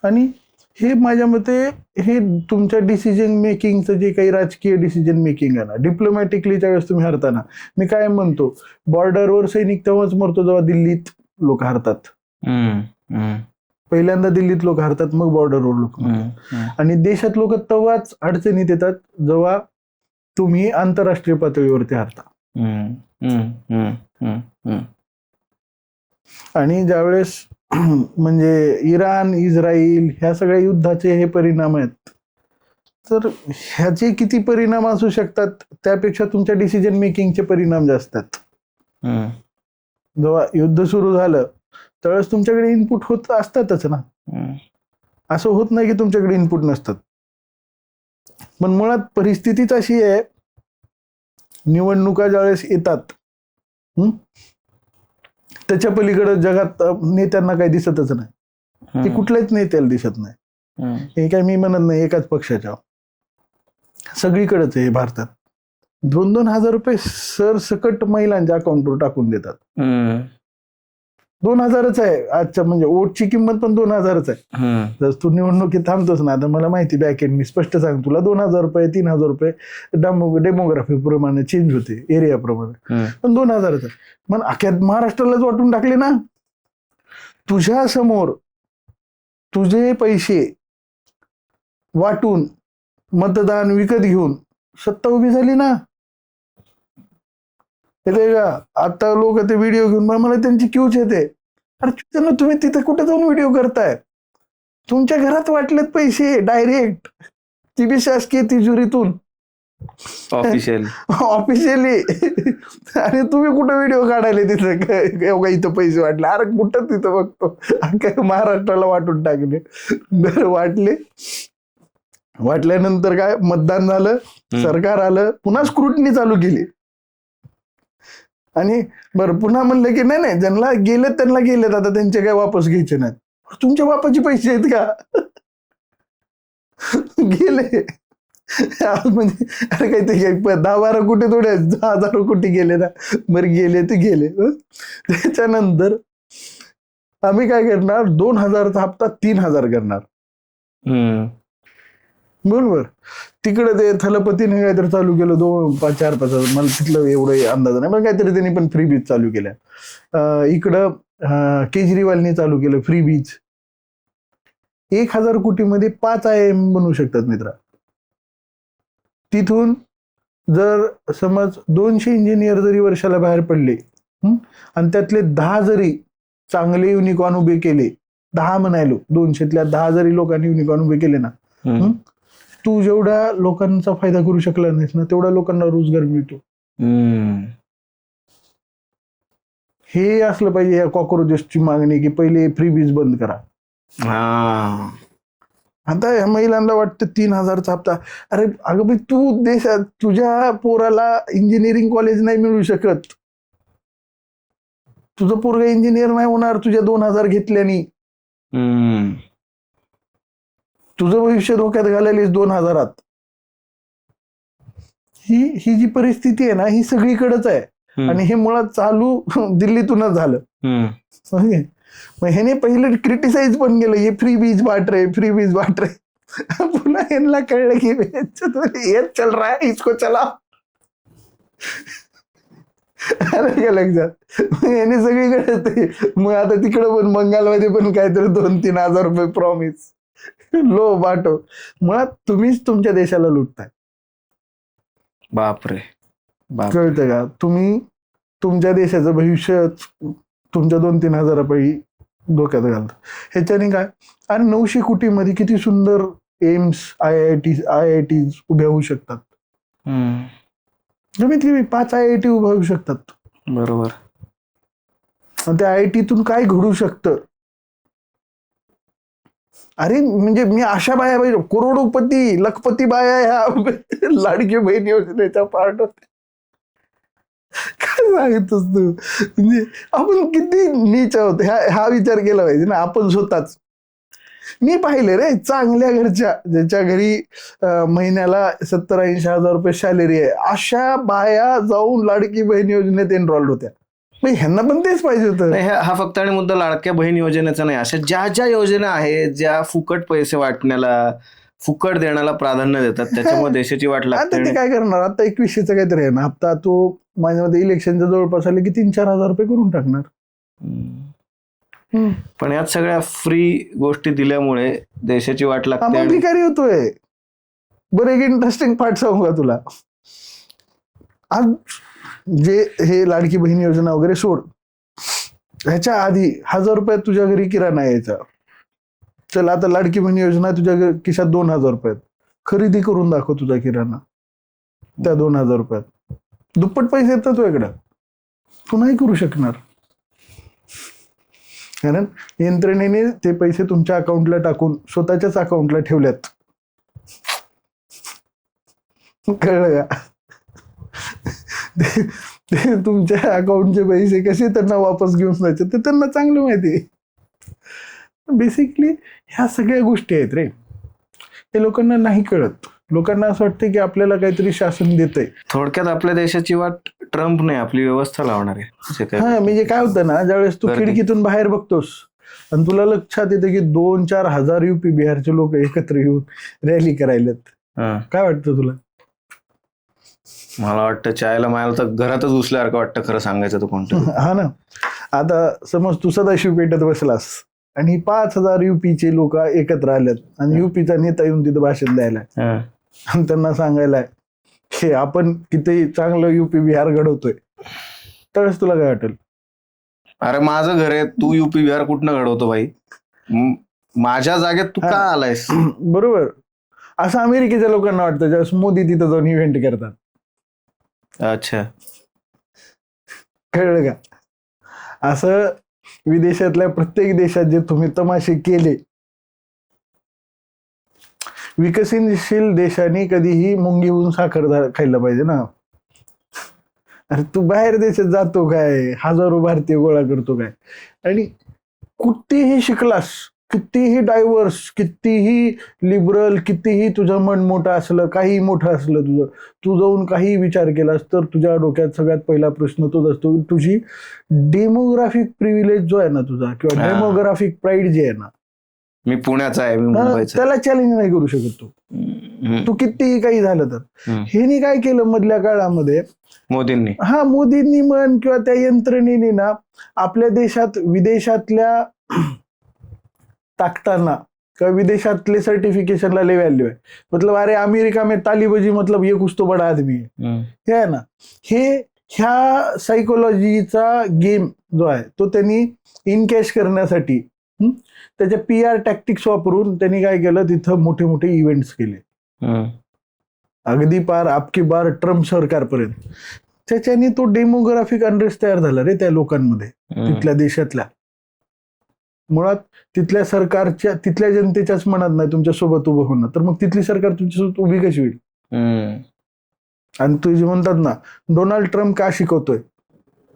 आणि हे माझ्या मते हे तुमच्या डिसिजन मेकिंगचं जे काही राजकीय डिसिजन मेकिंग आहे ना, डिप्लोमॅटिकली ज्यावेळेस तुम्ही हरताना, मी काय म्हणतो, बॉर्डरवर सैनिक तेव्हाच मरतो जेव्हा दिल्लीत लोक हरतात. पहिल्यांदा दिल्लीत लोक हरतात, मग बॉर्डरवर लोक मरतात. आणि देशात लोक तेव्हाच अडचणीत येतात जेव्हा तुम्ही आंतरराष्ट्रीय पातळीवरती हरता. आणि ज्यावेळेस म्हणजे इराण, इस्रायल ह्या सगळ्या युद्धाचे हे परिणाम आहेत, तर ह्याचे किती परिणाम असू शकतात त्यापेक्षा तुमच्या डिसिजन मेकिंगचे परिणाम जास्त आहेत. जेव्हा युद्ध सुरू झालं त्यावेळेस तुमच्याकडे इनपुट होत असतातच ना, असं होत नाही की तुमच्याकडे इनपुट नसतात. पण मुळात परिस्थितीच अशी आहे, निवडणुका ज्यावेळेस येतात त्याच्या पलीकडे जगात नेत्यांना काही दिसतच नाही. ते कुठल्याच नेत्याला दिसत नाही. हे काय मी म्हणत नाही एकाच पक्षाच्या, सगळीकडेच आहे भारतात. 2-2 हजार रुपये सरसकट महिलांच्या अकाउंटवर टाकून देतात. 2,000च आहे आजच्या, म्हणजे वोटची किंमत पण 2,000च आहे. जर तू निवडणुकीत थांबतोस ना, तर मला माहिती बॅक एंड मी स्पष्ट सांग तुला 2,000 रुपये 3,000 रुपये डेमोग्राफी प्रमाणे चेंज होते, एरिया प्रमाणे, पण 2,000च आहे. मग अख्या महाराष्ट्रालाच वाटून टाकले ना. तुझ्या समोर तुझे पैसे वाटून मतदान विकत घेऊन सत्ता उभी झाली ना. येते का आता लोक ते व्हिडिओ घेऊन, मला त्यांची क्यूच येते. अरे त्यांना तुम्ही तिथे कुठे जाऊन व्हिडिओ करताय? तुमच्या घरात वाटलेत पैसे डायरेक्ट, ती बी शासकीय तिजोरीतून ऑफिशियली. आणि तुम्ही कुठं व्हिडिओ काढायले तिथं इथं पैसे वाटले? अरे कुठं तिथं बघतो, काय महाराष्ट्राला वाटून टाकले. बरं, वाटल्यानंतर काय मतदान झालं, सरकार आलं, पुन्हा स्क्रुटनी चालू केली. आणि बरं पुन्हा म्हणलं की नाही ज्यांना गेलेत त्यांना गेलेत, आता त्यांचे काय वापस घ्यायचे नाहीत. तुमच्या बापाचे पैसे आहेत का? गेले. म्हणजे अरे काही ते 10-12 कोटी थोडे 10,000 कोटी गेले ना. बरं गेले ते गेले. त्याच्यानंतर आम्ही काय करणार, 2,000चा हप्ता 3,000 करणार. बरोबर. तिकडे ते थलपतीने काहीतरी चालू केलं 4-5, मला तिथलं एवढं अंदाज नाही, पण काहीतरी त्यांनी पण फ्री बीज चालू केल्या. इकडं केजरीवालने चालू केलं फ्री बीज. 1,000 कोटीमध्ये 5 IIM बनवू शकतात मित्रा. तिथून जर समज 200 इंजिनियर जरी वर्षाला बाहेर पडले आणि त्यातले 10 जरी चांगले युनिकॉर्न उभे केले, 10 म्हणायलो, 200तल्या 10 जरी लोकांनी युनिकॉर्न उभे केले ना, तू जेवढ्या लोकांचा फायदा करू शकला नाहीस ना, तेवढ्या लोकांना रोजगार मिळतो. हे असलं पाहिजे या कॉक्रोचेसची मागणी की पहिले फ्री बीज बंद करा. आता या महिलांना वाटतं 3,000चा हप्ता. अरे अगं भाई, तू देशात तुझ्या पोराला इंजिनिअरिंग कॉलेज नाही मिळू शकत, तुझं पोरगा इंजिनियर नाही होणार तुझ्या 2,000 घेतल्यानी. तुझं भविष्य धोक्यात घालायलीस 2,000त. ही जी परिस्थिती आहे ना, ही सगळीकडेच आहे. आणि हे मुळात चालू दिल्लीतूनच झालं. मग ह्याने पहिले क्रिटिसाइज पण केलं, हे फ्री बीज वाट रे, फ्री बीज वाट रे. पुन्हा यांना कळलं की ये चल रहा है इसको चला. आलं का लक्षात? मग याने सगळीकडे ते मग आता तिकडं पण बंगालमध्ये पण काहीतरी 2-3 हजार रुपये प्रॉमिस लो बाटो. मुळात तुम्हीच तुमच्या देशाला लुटताय. बापरे बाप. कळतं का? तुम्ही तुमच्या देशाचं भविष्य तुमच्या 2-3 हजारापायी धोक्यात घालता. ह्याच्याने काय, आणि 900 कोटीमध्ये किती सुंदर एम्स, IIT उभ्या होऊ शकतात. कमीत कमी 5 IIT उभ्या होऊ शकतात. बरोबर. आणि त्या IITतून काय घडू शकतं? अरे म्हणजे मी अशा बाया पाहिजे, करोडोपती लखपती बाया ह्या लाडकी बहीण योजनेचा पार्ट होते. काय सांगतोस तू? म्हणजे आपण किती नीच आहोत हा विचार केला पाहिजे ना आपण स्वतःच. मी पाहिले रे चांगल्या घरच्या, ज्याच्या घरी महिन्याला 70-80 हजार रुपये सॅलरी आहे, अशा बाया जाऊन लाडकी बहीण योजनेत एनरोल्ड होत्या. ह्यांना पण तेच पाहिजे होतं. हा फक्त आणि मुद्दा लाडक्या बहीण योजनेचा नाही, अशा ज्या ज्या योजना आहेत ज्या फुकट पैसे वाटण्याला, फुकट देण्याला प्राधान्य देतात, त्याच्यामुळे देशाची वाट आता लागते. ते काय करणार? आता 2100चं काहीतरी आहे ना हप्ता, तो माझ्यामध्ये इलेक्शनच्या जवळपास आले की 3-4 हजार रुपये करून टाकणार. पण यात सगळ्या फ्री गोष्टी दिल्यामुळे देशाची वाट लागते. आपण भिकारी होतोय. बरं, एक इंटरेस्टिंग पार्ट सांगू का तुला? आज जे हे लाडकी बहीण योजना वगैरे सोड, ह्याच्या आधी 1000 रुपयात तुझ्या घरी किराणा यायचा. चल आता लाडकी बहीण योजना तुझ्या खिशात 2000 रुपयात, खरेदी करून दाखव तुझा किराणा त्या 2000 रुपयात. दुप्पट पैसे येतात तुझ्याकडं, तू नाही करू शकणार. कारण यंत्रणेने ते पैसे तुमच्या अकाउंटला टाकून स्वतःच्याच अकाउंटला ठेवल्यात. कळलं का? ते तुमच्या अकाउंटचे पैसे कसे त्यांना वापस घेऊन जायचे ते त्यांना चांगलं माहिती आहे. बेसिकली ह्या सगळ्या गोष्टी आहेत रे, हे लोकांना नाही कळत. लोकांना असं वाटतं की आपल्याला काहीतरी शासन देतंय. थोडक्यात आपल्या देशाची वाट ट्रम्प नाही, आपली व्यवस्था लावणार आहे. हा म्हणजे काय होतं ना, ज्यावेळेस तू खिडकीतून बाहेर बघतोस आणि तुला लक्षात येतं की 2-4 हजार UP बिहारचे लोक एकत्र येऊन रॅली करायलेत, काय वाटतं तुला? मला वाटतं चायला मायला तर घरातच घुसल्यासारखं वाटतं, खरं सांगायचं तर कोणतं. हा ना. आता समज तू सदाशिव पेठेत बसलास आणि 5000 UPचे लोक एकत्र आलेत आणि UPचा नेता येऊन तिथं भाषण द्यायला आणि त्यांना सांगायला हे आपण किती चांगलं UP बिहार घडवतोय, तरच तुला काय वाटेल? अरे माझं घर आहे, तू UP बिहार कुठनं घडवतो भाई? माझ्या जागेत तू का आलायस? बरोबर. असं अमेरिकेच्या लोकांना वाटतं ज्यावेळेस मोदी तिथं जाऊन इव्हेंट करतात. अच्छा, कळलं का? असं विदेशातल्या प्रत्येक देशात जे तुम्ही तमाशे केले, विकसनशील देशांनी कधीही मुंगी होऊन साखर खायला पाहिजे ना. अरे तू बाहेर देशात जातो काय, हजारो भारतीय गोळा करतो काय, आणि कुठेही शिकलास, कितीही डायव्हर्स, कितीही लिबरल, कितीही तुझं मन मोठं असलं, काही मोठं असलं तुझं, तू जाऊन काही विचार केलास तर तुझ्या डोक्यात सगळ्यात पहिला प्रश्न तोच असतो, तुझी डेमोग्राफिक प्रिव्हिलेज जो आहे ना तुझा, किंवा डेमोग्राफिक प्राईड जे आहे ना, मी पुण्याचा आहे, मी मुंबईचा, त्याला चॅलेंज नाही करू शकत तू कितीही काही झालं तर. हेनी काय केलं मधल्या काळामध्ये मोदींनी म्हण किंवा त्या यंत्रणेने ना आपल्या देशात विदेशातल्या टाकताना किंवा विदेशातले सर्टिफिकेशनला लय व्हॅल्यू आहे. मतलब अरे अमेरिका में तालीबाजी मतलब ये कुछ तो बडा आदमी है, हे आहे ना. ह्या सायकोलॉजीचा गेम जो आहे तो त्यांनी इनकॅश करण्यासाठी त्याच्या PR टॅक्टिक्स वापरून त्यांनी काय केलं, तिथं मोठे मोठे इव्हेंट्स केले, अगदी पार आपकी बार ट्रम्प सरकारपर्यंत. त्याच्याने तो डेमोग्राफिक अनरेस्ट तयार झाला रे त्या लोकांमध्ये, तिथल्या देशातल्या. मुळात तिथल्या सरकारच्या, तिथल्या जनतेच्याच मनात नाही तुमच्या सोबत उभं होणं, तर मग तिथली सरकार तुमच्यासोबत उभी कशी होईल? आणि तुझी म्हणतात ना डोनाल्ड ट्रम्प का शिकवतोय,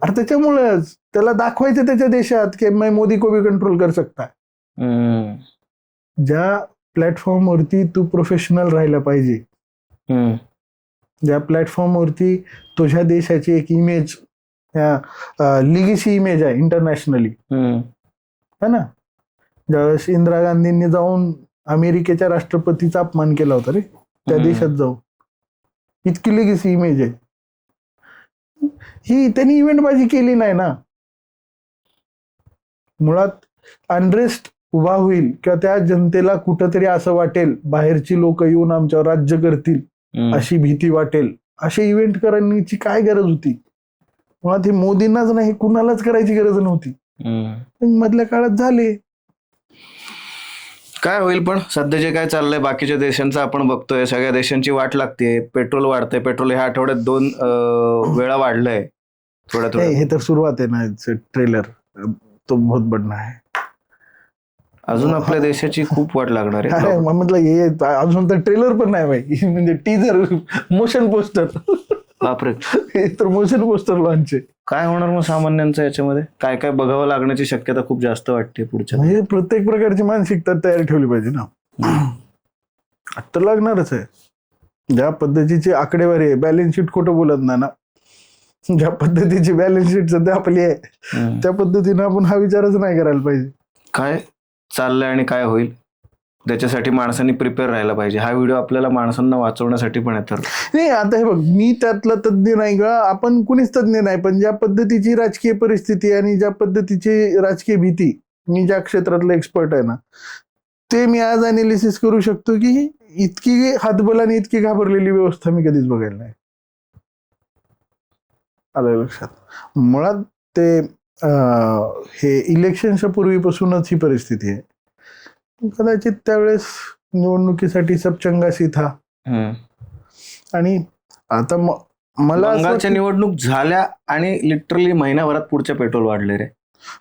अरे त्याच्यामुळेच त्याला दाखवायचं त्याच्या देशात की मैं मोदी को भी कंट्रोल कर सकता. ज्या प्लॅटफॉर्मवरती तू प्रोफेशनल राहायला पाहिजे, ज्या प्लॅटफॉर्मवरती तुझ्या देशाची एक इमेज, लिगेसी इमेज आहे इंटरनॅशनली, है ना. ज्यावेळेस इंदिरा गांधींनी जाऊन अमेरिकेच्या राष्ट्रपतीचा अपमान केला होता रे त्या देशात जाऊन. इतकी लेगेसी इमेज आहे ही. त्यांनी इव्हेंटबाजी केली नाही ना. मुळात अनरेस्ट उभा होईल किंवा त्या जनतेला कुठंतरी असं वाटेल बाहेरची लोक येऊन आमच्यावर राज्य करतील अशी भीती वाटेल, असे इव्हेंट करण्याची काय गरज होती. मुळात हे मोदींनाच नाही कुणालाच करायची गरज नव्हती. मधल्या काळात झाले. काय होईल पण सध्या जे काय चाललंय बाकीच्या देशांचं आपण बघतोय, सगळ्या देशांची वाट लागते. पेट्रोल वाढतंय. पेट्रोल ह्या आठवड्यात 2 वेळा वाढलंय थोडं. हे तर सुरुवात आहे ना. ट्रेलर तो बहुत बडना आहे. अजून आपल्या देशाची खूप वाट लागणार आहे. म्हटलं हे अजून तर ट्रेलर पण नाही भाई, म्हणजे टीजर, मोशन पोस्टर. बापरे, हे तर मोशन पोस्टर लॉन्च आहे. काय होणार मग सामान्यांचं याच्यामध्ये? काय काय बघावं लागण्याची शक्यता खूप जास्त वाटते पुढच्या. म्हणजे प्रत्येक प्रकारची मानसिकता तयारी ठेवली पाहिजे ना. आता लागणारच आहे. ज्या पद्धतीची आकडेवारी आहे, बॅलन्स शीट खोटं बोलत नाही ना. ज्या पद्धतीची बॅलन्स शीट सध्या आपली आहे त्या पद्धतीने आपण हा विचारच नाही करायला पाहिजे. काय चाललंय आणि काय होईल त्याच्यासाठी माणसांनी प्रिपेअर राहायला पाहिजे. हा व्हिडिओ आपल्याला माणसांना वाचवण्यासाठी पण आहे. तर नाही, आता हे बघ, मी त्यातला तज्ज्ञ नाही का, आपण कुणीच तज्ज्ञ नाही, पण ज्या पद्धतीची राजकीय परिस्थिती आणि ज्या पद्धतीची राजकीय भीती, मी ज्या क्षेत्रातलं एक्सपर्ट आहे ना, ते मी आज अनालिसिस करू शकतो की इतकी हातबलाने इतकी घाबरलेली व्यवस्था मी कधीच बघायला नाही. आलं लक्षात? मुळात ते हे इलेक्शनच्या पूर्वीपासूनच ही परिस्थिती आहे. कदाचित त्यावेळेस निवडणुकीसाठी सब चंगा सी था. आणि आता मला बंगालच्या निवडणूक झाल्या आणि लिटरली महिनाभरात पुढच्या पेट्रोल वाढले रे.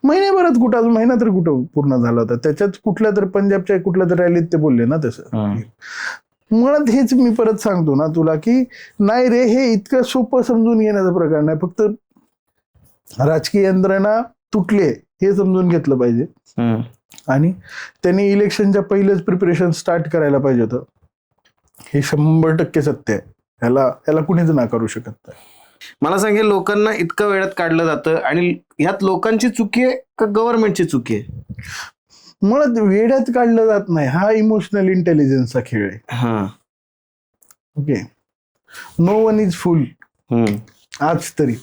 महिन्याभरात कुठं, अजून महिना तर कुठं पूर्ण झाला होता. त्याच्यात कुठल्या तर पंजाबच्या कुठल्या तर रॅलीत ते बोलले ना तसं. मुळात हेच मी परत सांगतो ना तुला की नाही रे, हे इतकं सोपं समजून घेण्याचा प्रकार नाही. फक्त राजकीय यंत्रणा तुटले हे समजून घेतलं पाहिजे. आणि त्यांनी इलेक्शनच्या पहिलेच प्रिपरेशन स्टार्ट करायला पाहिजे होतं. हे 100% सत्य आहे. ह्याला कुणीच नाकारू शकत नाही. मला सांगेल, लोकांना इतकं वेळात काढलं जातं आणि ह्यात लोकांची चुकी आहे का गव्हर्नमेंटची चुकी आहे? मुळात वेड्यात काढलं जात नाही. हा इमोशनल इंटेलिजन्सचा खेळ आहे. Okay, no one is full. आज तरी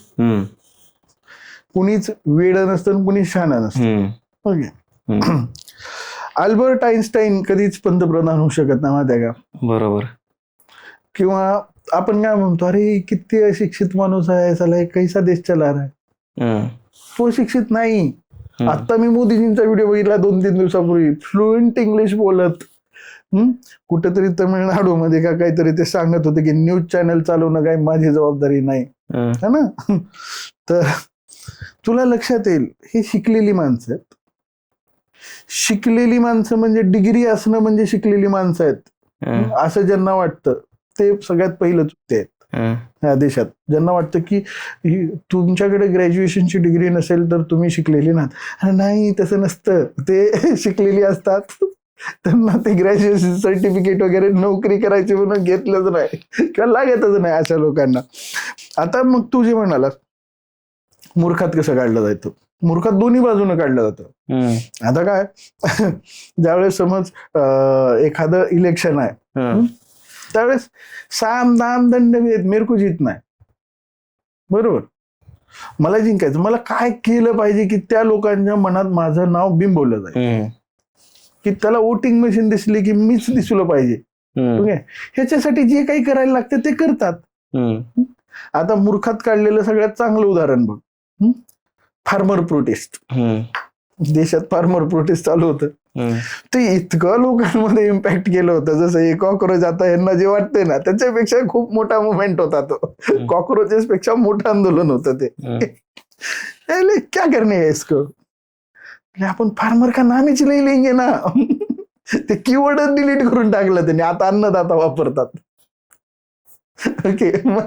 कुणीच वेड नसतं, कुणीच शहाणा नसतं. ओके. अल्बर्ट आईन्स्टाईन कधीच पंतप्रधान होऊ शकत नाही, माहिती आहे का? बरोबर. किंवा आपण काय म्हणतो, अरे किती अशिक्षित माणूस आहे, साला एक कैसा देश चला रहा है. तो शिक्षित नाही. आता मी मोदीजींचा व्हिडिओ बघितला 2-3 दिवसापूर्वी, फ्लुएंट इंग्लिश बोलत. कुठेतरी तमिळनाडू मध्ये का काहीतरी ते सांगत होते की न्यूज चॅनल चालवणं काही माझी जबाबदारी नाही, है ना. तर तुला लक्षात येईल, हे शिकलेली माणसं आहेत. शिकलेली माणसं म्हणजे डिग्री असणं म्हणजे शिकलेली माणसं आहेत असं ज्यांना वाटतं ते सगळ्यात पहिलं चुकते आहेत या देशात. ज्यांना वाटतं की तुमच्याकडे ग्रॅज्युएशनची डिग्री नसेल तर तुम्ही शिकलेली नाही, तसं नसतं. ते शिकलेली असतात, त्यांना ते ग्रॅज्युएशन सर्टिफिकेट वगैरे नोकरी करायची म्हणून घेतलंच नाही किंवा लागतच नाही अशा लोकांना. आता मग तू जे म्हणाला मूर्खात कसं काढलं जायचं, मूर्खात दोन्ही बाजूनं काढलं जातं. आता काय, ज्यावेळेस समज एखादं इलेक्शन आहे त्यावेळेस साम दाम दंड मेरे को जीतना है, बरोबर, मला जिंकायचं. मला काय केलं पाहिजे की त्या लोकांच्या मनात माझं नाव बिंबवलं जाईल, की त्याला वोटिंग मशीन दिसली की मीच दिसलं पाहिजे. ह्याच्यासाठी जे काही करायला लागतं ते करतात. आता मूर्खात काढलेलं सगळ्यात चांगलं उदाहरण बघ, फार्मर प्रोटेस्ट. देशात फार्मर प्रोटेस्ट चालू होतं, ते इतकं लोकांमध्ये इम्पॅक्ट केलं होतं. जसं हे कॉक्रोच आता यांना जे वाटतंय ना त्याच्यापेक्षा खूप मोठा मुवमेंट होता तो. कॉक्रोचेस पेक्षा मोठं आंदोलन होतं ते. क्या करणे है इसको, आपण फार्मर का नाम ही नहीं लेंगे ना. ते कीवर्डच डिलीट करून टाकलं त्यांनी, आता अन्नदाता वापरतात. ओके, मग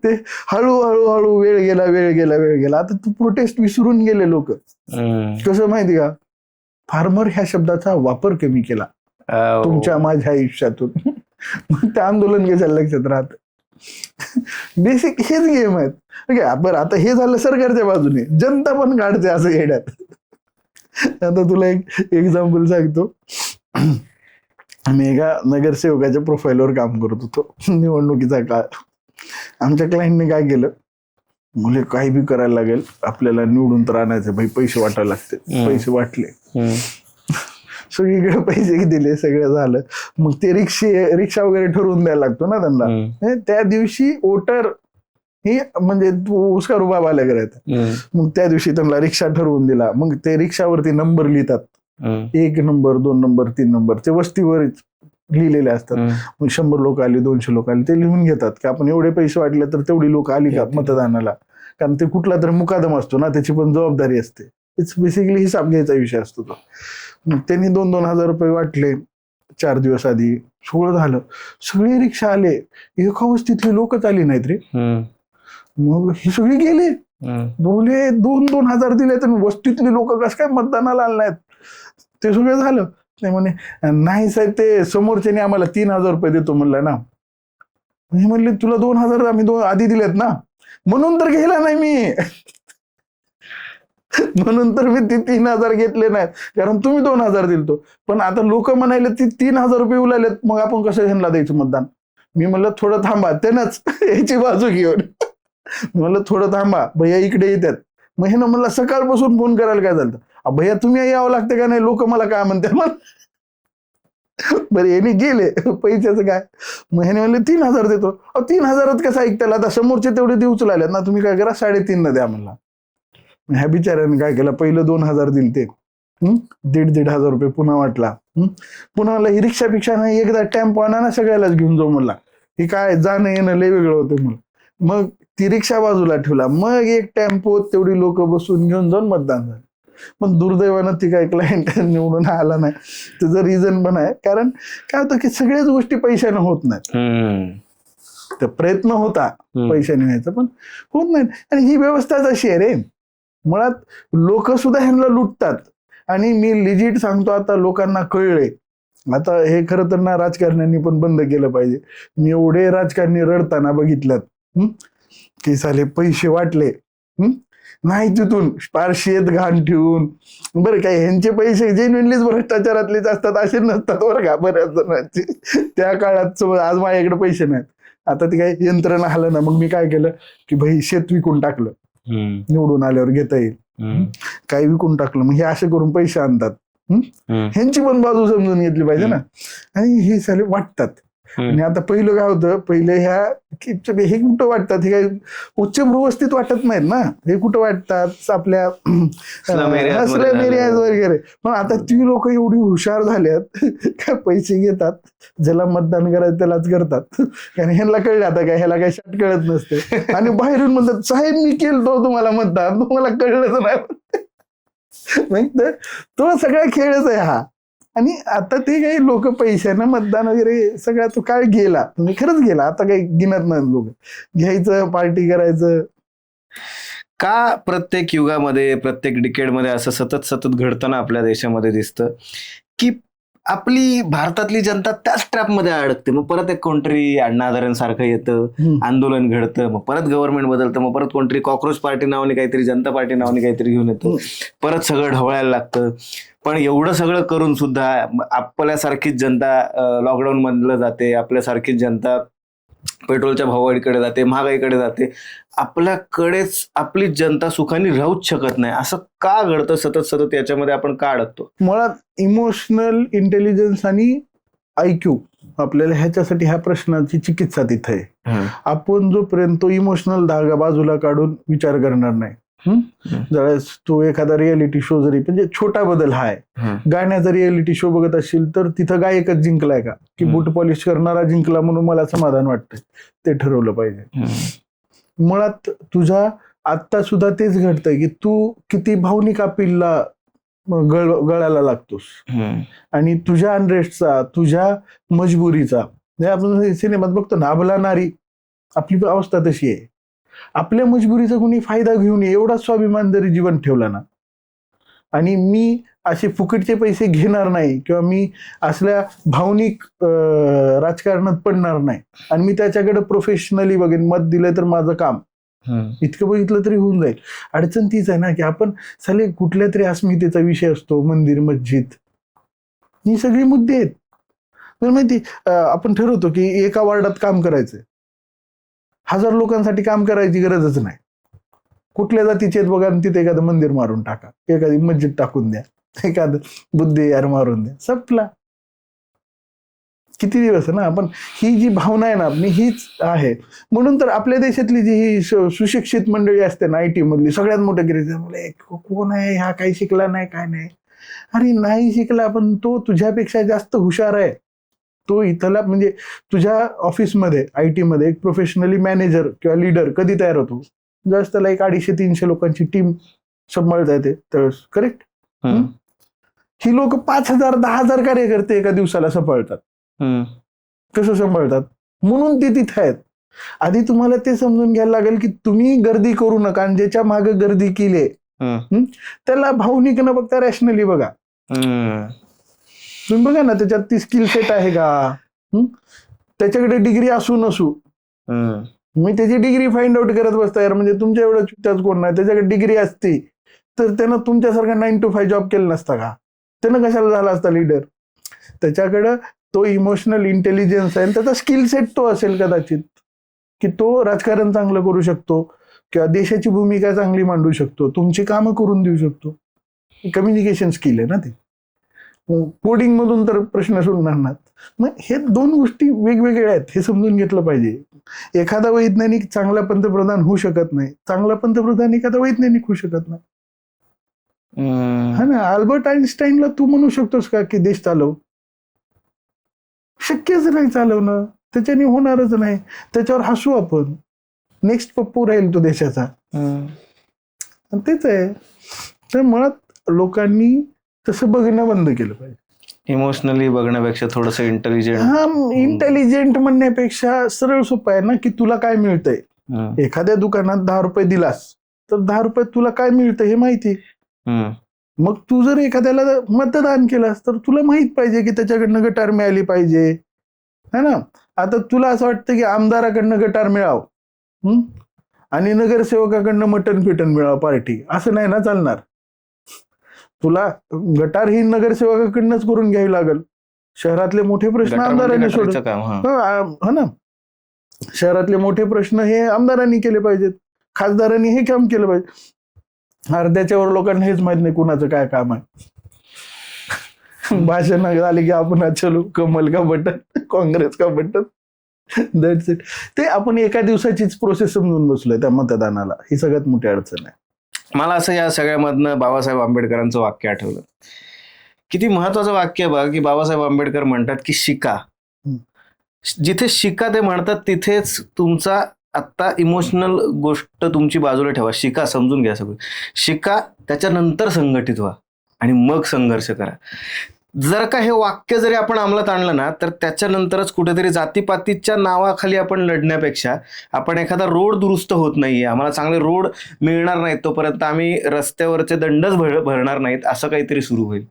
ते हळूहळू वेळ गेला. आता तू प्रोटेस्ट विसरून गेले लोक. कसं माहिती का, फार्मर ह्या शब्दाचा वापर कमी केला तुमच्या माझ्या आयुष्यातून. मग ते आंदोलन कशाला लक्षात राहत. बेसिक हेच गेम आहेत. ओके, बरं, आता हे झालं सरकारच्या बाजूने, जनता पण काढते असं येड्यात. आता तुला एक एक्झाम्पल सांगतो. आम्ही एका नगरसेवकाच्या प्रोफाईलवर काम करत होतो निवडणुकीचा काळ. आमच्या क्लायंटने काय केलं, मुले काही बी करायला लागेल, आपल्याला निवडून तर आणायचं भाई, पैसे वाटायला लागते. पैसे वाटले, सगळीकडे पैसे दिले, सगळं झालं. मग ते रिक्षा वगैरे ठरवून द्यायला लागतो ना त्यांना. त्या दिवशी वोटर ही म्हणजे उसका रुबाब आल्या करायचा. मग त्या दिवशी त्यांना रिक्षा ठरवून दिला. मग ते रिक्षावरती नंबर लिहितात, 1 नंबर 2 नंबर 3 नंबर, ते वस्तीवर लिहिलेले असतात. मग 100 लोक आले, 200 लोक आले, ते लिहून घेतात की आपण एवढे पैसे वाटले तर तेवढी लोक आली का मतदानाला. कारण ते कुठला तरी मुकादम असतो ना, त्याची पण जबाबदारी असते. इट्स बेसिकली हिसाब घ्यायचा विषय असतो तो. मग त्यांनी 2-2 हजार रुपये वाटले 4 दिवस आधी. सगळं झालं, सगळे रिक्षा आले, एका वस्तीतली लोकच आली नाहीत रे. मग हे सगळे गेले, बोले 2-2 हजार दिले तर वस्तीतली लोक कसं काय मतदानाला आले नाहीत. ते सगळं झालं. ते म्हणे नाही साहेब, ते समोरच्याने आम्हाला 3,000 रुपये देतो म्हणलं ना. मी म्हणले तुला 2,000 आम्ही आधी दिलेत ना, म्हणून तर गेला नाही मी. म्हणून तर मी ते 3,000 घेतले नाहीत, कारण तुम्ही 2,000 दिलतो. पण आता लोक म्हणाले ती 3,000 रुपये उलालेत, मग आपण कसं ह्यांना द्यायचं मतदान. मी म्हणलं थोडं थांबा, त्यानंच याची बाजू घेऊन म्हणलं थोडं थांबा, भैया इकडे येतात. मग हे ना म्हणलं सकाळपासून फोन करायला काय झालं, भैया तुम्ही यावं लागतं का नाही, लोक मला काय म्हणतात. मग बरं याने गेले, पैशाचं काय. मग ह्याने म्हणले 3,000 देतो. 3,000 कसं ऐकताल, आता समोरचे तेवढे देऊच लागलेत ना, तुम्ही काय करा 3.5 द्या म्हणला. ह्या बिचाऱ्याने काय केलं, पहिलं 2,000 दिले ते 1,500 रुपये पुन्हा वाटला. पुन्हा म्हणला ही रिक्षापेक्षा नाही, एकदा टेम्पो आणा ना, सगळ्यालाच घेऊन जाऊ म्हणला. हे काय जाणं येणं लय वेगळं होतं म्हणून. मग ती रिक्षा बाजूला ठेवला, मग एक टेम्पो तेवढी लोक बसून घेऊन जाऊन मतदान झालं. पण दुर्दैवानं ती काय क्लायंट निवडून आला नाही. त्याचं रिझन पण आहे, कारण काय होतं की सगळ्याच गोष्टी पैशाने होत नाहीत. तर प्रयत्न होता पैशाने व्हायचा, पण होत नाही. आणि ही व्यवस्थाच अशी आहे रे, मुळात लोक सुद्धा ह्यांना लुटतात. आणि मी लिजिट सांगतो, आता लोकांना कळले. आता हे खरं तर ना राजकारण्यांनी पण बंद केलं पाहिजे. मी एवढे राजकारणी रडताना बघितल्यात की साले पैसे वाटले नाही, तिथून फार शेत घाण ठेवून. बरं काय ह्यांचे पैसे जेन्युइनलीच भ्रष्टाचारातलेच असतात, असे नसतात बरं का बऱ्याच जणांचे. त्या काळात आज माझ्याकडे पैसे नाहीत, आता ते काय यंत्रणा आलं ना, मग मी काय केलं की भाई शेत विकून टाकलं, निवडून आल्यावर घेता येईल, काही विकून टाकलं. मग हे असे करून पैसे आणतात. ह्यांची पण बाजू समजून घेतली पाहिजे ना. आणि हे साले वाटतात. आणि आता पहिलं काय होतं, पहिले हे कुठं वाटतात, हे काही उच्च भूवस्थित वाटत नाहीत ना, हे कुठं वाटतात आपल्या स्लम एरियाज वगैरे. पण आता ती लोक एवढी हुशार झाल्यात, काय पैसे घेतात, ज्याला मतदान करायचं त्यालाच करतात. कारण ह्याला कळलं आता काय, ह्याला काही शाट कळत नसते. आणि बाहेरून म्हणतात साहेब मी केलं तुम्हाला मतदान, तुम्हाला कळलंच नाही. तो सगळा खेळच आहे हा. आणि आता ते काही लोक पैशानं मतदान वगैरे सगळा तो काळ गेला, म्हणजे खरंच गेला. आता काही गिनत नाही लोक, घ्यायचं पार्टी करायचं. का प्रत्येक युगामध्ये, प्रत्येक डिकेडमध्ये असं सतत घडताना आपल्या देशामध्ये दिसतं की आपली भारतातली जनता त्याच ट्रॅपमध्ये अडकते. मग परत एक कोणतरी अण्णा हजारेंसारखं येतं, आंदोलन घडतं, मग परत गव्हर्नमेंट बदलतं, मग परत कोणतरी कॉक्रोच पार्टी नावाने काहीतरी, जनता पार्टी नावाने काहीतरी घेऊन येतं, परत सगळं ढवळायला लागतं. पण एवढं सगळं करून सुद्धा आपल्यासारखीच जनता लॉकडाऊन मधलं जाते, आपल्यासारखीच जनता पेट्रोलच्या भावाकडे जाते, महागाईकडे जाते. आपल्याकडेच आपली जनता सुखाने राहूच शकत नाही. असं का घडतं सतत याच्यामध्ये आपण का अडकतो? मुळात इमोशनल इंटेलिजन्स आणि IQ आपल्याला ह्याच्यासाठी ह्या प्रश्नाची चिकित्सा तिथे आहे. आपण जोपर्यंत तो इमोशनल धागा बाजूला काढून विचार करणार नाही, ज्यावेळेस तो एखादा रियालिटी शो जरी, म्हणजे छोटा बदल हा आहे, गाण्याचा रियालिटी शो बघत असशील तर तिथं गायकच जिंकलाय का की बूट पॉलिश करणारा जिंकला म्हणून मला समाधान वाटतंय, ते ठरवलं पाहिजे. मुळात तुझ्या आत्ता सुद्धा तेच घडतंय की तू किती भावनिक अपीलला गळायला लागतोस, आणि तुझ्या अनरेस्टचा, तुझ्या मजबुरीचा. आपण सिनेमात बघतो ना, अबला नारी, आपली अवस्था तशी आहे. आपल्या मजबुरीचा कोणी फायदा घेऊन एवढा स्वाभिमान जरी जीवन ठेवला ना, आणि मी असे फुकटचे पैसे घेणार नाही, किंवा मी असल्या भावनिक राजकारणात पडणार नाही, आणि मी त्याच्याकडे प्रोफेशनली बघेन, मत दिलं तर माझं काम, इतकं बघितलं तरी होऊन जाईल. अडचण तीच आहे ना की आपण साले कुठल्या तरी अस्मितेचा विषय असतो, मंदिर मस्जिद, ही सगळी मुद्दे आहेत. तुला माहिती आपण ठरवतो की एका वार्डात काम करायचंय, 1000 लोकांसाठी काम करायची गरजच नाही. कुठल्या जातीचे आहेत बघा, तिथे एखादं मंदिर मारून टाका, एखादी मस्जिद टाकून द्या, एखादं बुद्ध विहार मारून द्या, संपला. किती दिवस ना आपण ही जी भावना आहे ना आपली हीच आहे. म्हणून तर आपल्या देशातली जी ही सुशिक्षित मंडळी असते ना, IT मधली सगळ्यात मोठं गिरे कोण आहे हा, काही शिकला नाही काय नाही. अरे नाही शिकला पण तो तुझ्यापेक्षा जास्त हुशार आहे. तो इथला म्हणजे तुझ्या ऑफिसमध्ये IT मध्ये एक प्रोफेशनली मॅनेजर किंवा लीडर कधी तयार होतो, जस्ट त्याला एक 250-300 लोकांची टीम सांभाळता येते त्यावेळेस. करेक्ट. ही लोक 5000-10,000 कार्यकर्ते एका दिवसाला सांभाळतात. कसं सांभाळतात? म्हणून ते तिथे आहेत. आधी तुम्हाला ते समजून घ्यायला लागेल की तुम्ही गर्दी करू नका, आणि ज्याच्या मागे गर्दी केली त्याला भावनिक न बघता रॅशनली बघा. तुम्ही बघा ना त्याच्यात ती स्किल सेट आहे का, त्याच्याकडे डिग्री असू नसू, मी त्याची डिग्री फाइंड आउट करत बसता यार. म्हणजे तुमच्या एवढं त्याच कोण नाही, त्याच्याकडे डिग्री असती तर त्यानं तुमच्यासारखा 9 to 5 जॉब केला नसता का? त्यानं कशाला झाला असता लीडर? त्याच्याकडं तो इमोशनल इंटेलिजन्स आहे, त्याचा स्किल सेट तो असेल कदाचित की तो राजकारण चांगलं करू शकतो किंवा देशाची भूमिका चांगली मांडू शकतो, तुमची कामं करून देऊ शकतो. कम्युनिकेशन स्किल आहे ना ते. कोडिंग मधून तर प्रश्न सुटणार नाहीत. मग हे 2 गोष्टी वेगवेगळ्या आहेत, हे समजून घेतलं पाहिजे. एखादा वैज्ञानिक चांगला पंतप्रधान होऊ शकत नाही, चांगला पंतप्रधान एखादा वैज्ञानिक होऊ शकत नाही. हा ना, अल्बर्ट आइन्स्टाईनला तू म्हणू शकतोस का की देश चालव? शक्यच नाही चालवणं, त्याच्याने होणारच नाही. त्याच्यावर हसू आपण, नेक्स्ट पप्पू राहील तो देशाचा. तेच आहे. तर मुळात लोकांनी तसं बघणं बंद केलं पाहिजे. इमोशनली बघण्यापेक्षा थोडस इंटेलिजंट. हा, इंटेलिजंट म्हणण्यापेक्षा सरळ सोपं आहे ना की तुला काय मिळतंय. एखाद्या दुकानात 10 रुपये दिलास तर 10 रुपये तुला काय मिळतं हे माहिती. मग तू जर एखाद्याला मतदान केलास तर तुला माहित पाहिजे की त्याच्याकडनं गटार मिळाली पाहिजे, है ना. आता तुला असं वाटतं की आमदाराकडनं गटार मिळावं आणि नगरसेवकाकडनं मटन पिटन मिळावं पार्टी, असं नाही ना चालणार. तुला गटार ही नगरसेवकाकडनंच करून घ्यावी लागेल. शहरातले मोठे प्रश्न आमदारांनी सोडून, हा ना, शहरातले मोठे प्रश्न हे आमदारांनी केले पाहिजेत, खासदारांनी हे काम केलं पाहिजे. अर्ध्याच्यावर लोकांना हेच माहित नाही कुणाचं काय काम आहे. भाषण झाले की आपण चलो कमल का बटन, काँग्रेस का बटन, दॅट्स इट. ते आपण एका दिवसाचीच प्रोसेस समजून बसलोय त्या मतदानाला, ही सगळ्यात मोठी अडचण आहे. मला असं या सगळ्यामधनं बाबासाहेब आंबेडकरांचं वाक्य आठवलं. किती महत्वाचं वाक्य आहे बघा की बाबासाहेब आंबेडकर म्हणतात की शिका. जिथे शिका ते म्हणतात तिथेच तुमचा आत्ता इमोशनल गोष्ट तुमची बाजूला ठेवा. शिका, समजून घ्या सगळं. शिका, त्याच्यानंतर संघटित व्हा आणि मग संघर्ष करा. जर का हे वाक्य जरी आपण अंमलात आणलं ना तर त्याच्यानंतरच कुठेतरी जातीपातीच्या नावाखाली आपण लढण्यापेक्षा आपण एखादा रोड दुरुस्त होत नाहीये, आम्हाला चांगले रोड मिळणार नाहीत तोपर्यंत आम्ही रस्त्यावरचे दंडच भरणार नाहीत, असं काहीतरी सुरू होईल.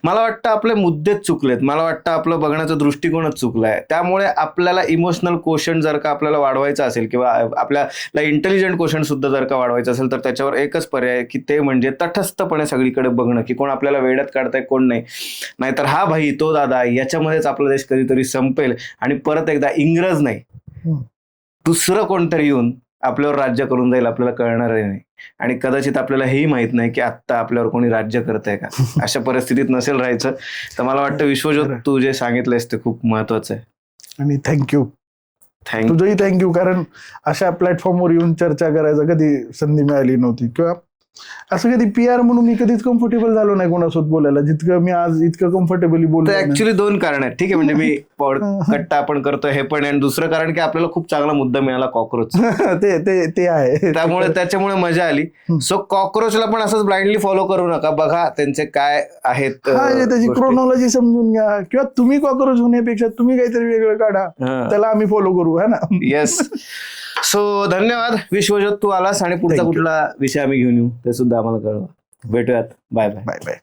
मला वाटतं आपले मुद्देच चुकलेत. मला वाटतं आपलं बघण्याचा दृष्टिकोनच चुकलाय. त्यामुळे आपल्याला इमोशनल क्वोशंट जर का आपल्याला वाढवायचं असेल किंवा आपल्याला इंटेलिजंट क्वोशंट सुद्धा जर का वाढवायचं असेल तर त्याच्यावर एकच पर्याय आहे की ते म्हणजे तटस्थपणे सगळीकडे बघणं की कोण आपल्याला वेड्यात काढताय कोण नाही. तर हा भाई तो दादा, याच्यामध्येच आपला देश कधीतरी संपेल आणि परत एकदा इंग्रज नाही दुसरं कोणतरी येऊन आपल्यावर राज्य करून जाईल, आपल्याला कळणारही नाही. आणि कदाचित आपल्याला हेही माहित नाही की आत्ता आपल्यावर कोणी राज्य करतंय का. अशा परिस्थितीत नसेल राहायचं. तर मला वाटतं विश्वज्योत तू जे सांगितलंयस ते खूप महत्वाचं आहे. आणि थँक्यू, तुझंही थँक्यू. कारण अशा प्लॅटफॉर्मवर येऊन चर्चा करायचं कधी संधी मिळाली नव्हती, किंवा असं कधी PR म्हणून मी कधीच कम्फर्टेबल झालो नाही कोणासोबत बोलायला जितकं मी आज इतकं कम्फर्टेबली बोलतो. ऍक्च्युली 2 कारण आहेत. ठीक आहे, म्हणजे मी कट्टा आपण करतोय हे पण, आणि दुसरं कारण की आपल्याला खूप चांगला मुद्दा मिळाला कॉकरोच. ते आहे, त्याच्यामुळे मजा आली. सो कॉकरोचला पण असंच ब्लाइंडली फॉलो करू नका. बघा त्यांचे काय आहेत, त्याची क्रोनॉलॉजी समजून घ्या, किंवा तुम्ही कॉकरोच होण्यापेक्षा तुम्ही काहीतरी वेगळं काढा, त्याला आम्ही फॉलो करू, है ना. येस. सो धन्यवाद विश्वज्योत, तू आलास. आणि पुढचा कुठला विषय आम्ही घेऊन येऊ ते सुद्धा आम्हाला कळवा. भेटूयात. Bye bye. Bye bye.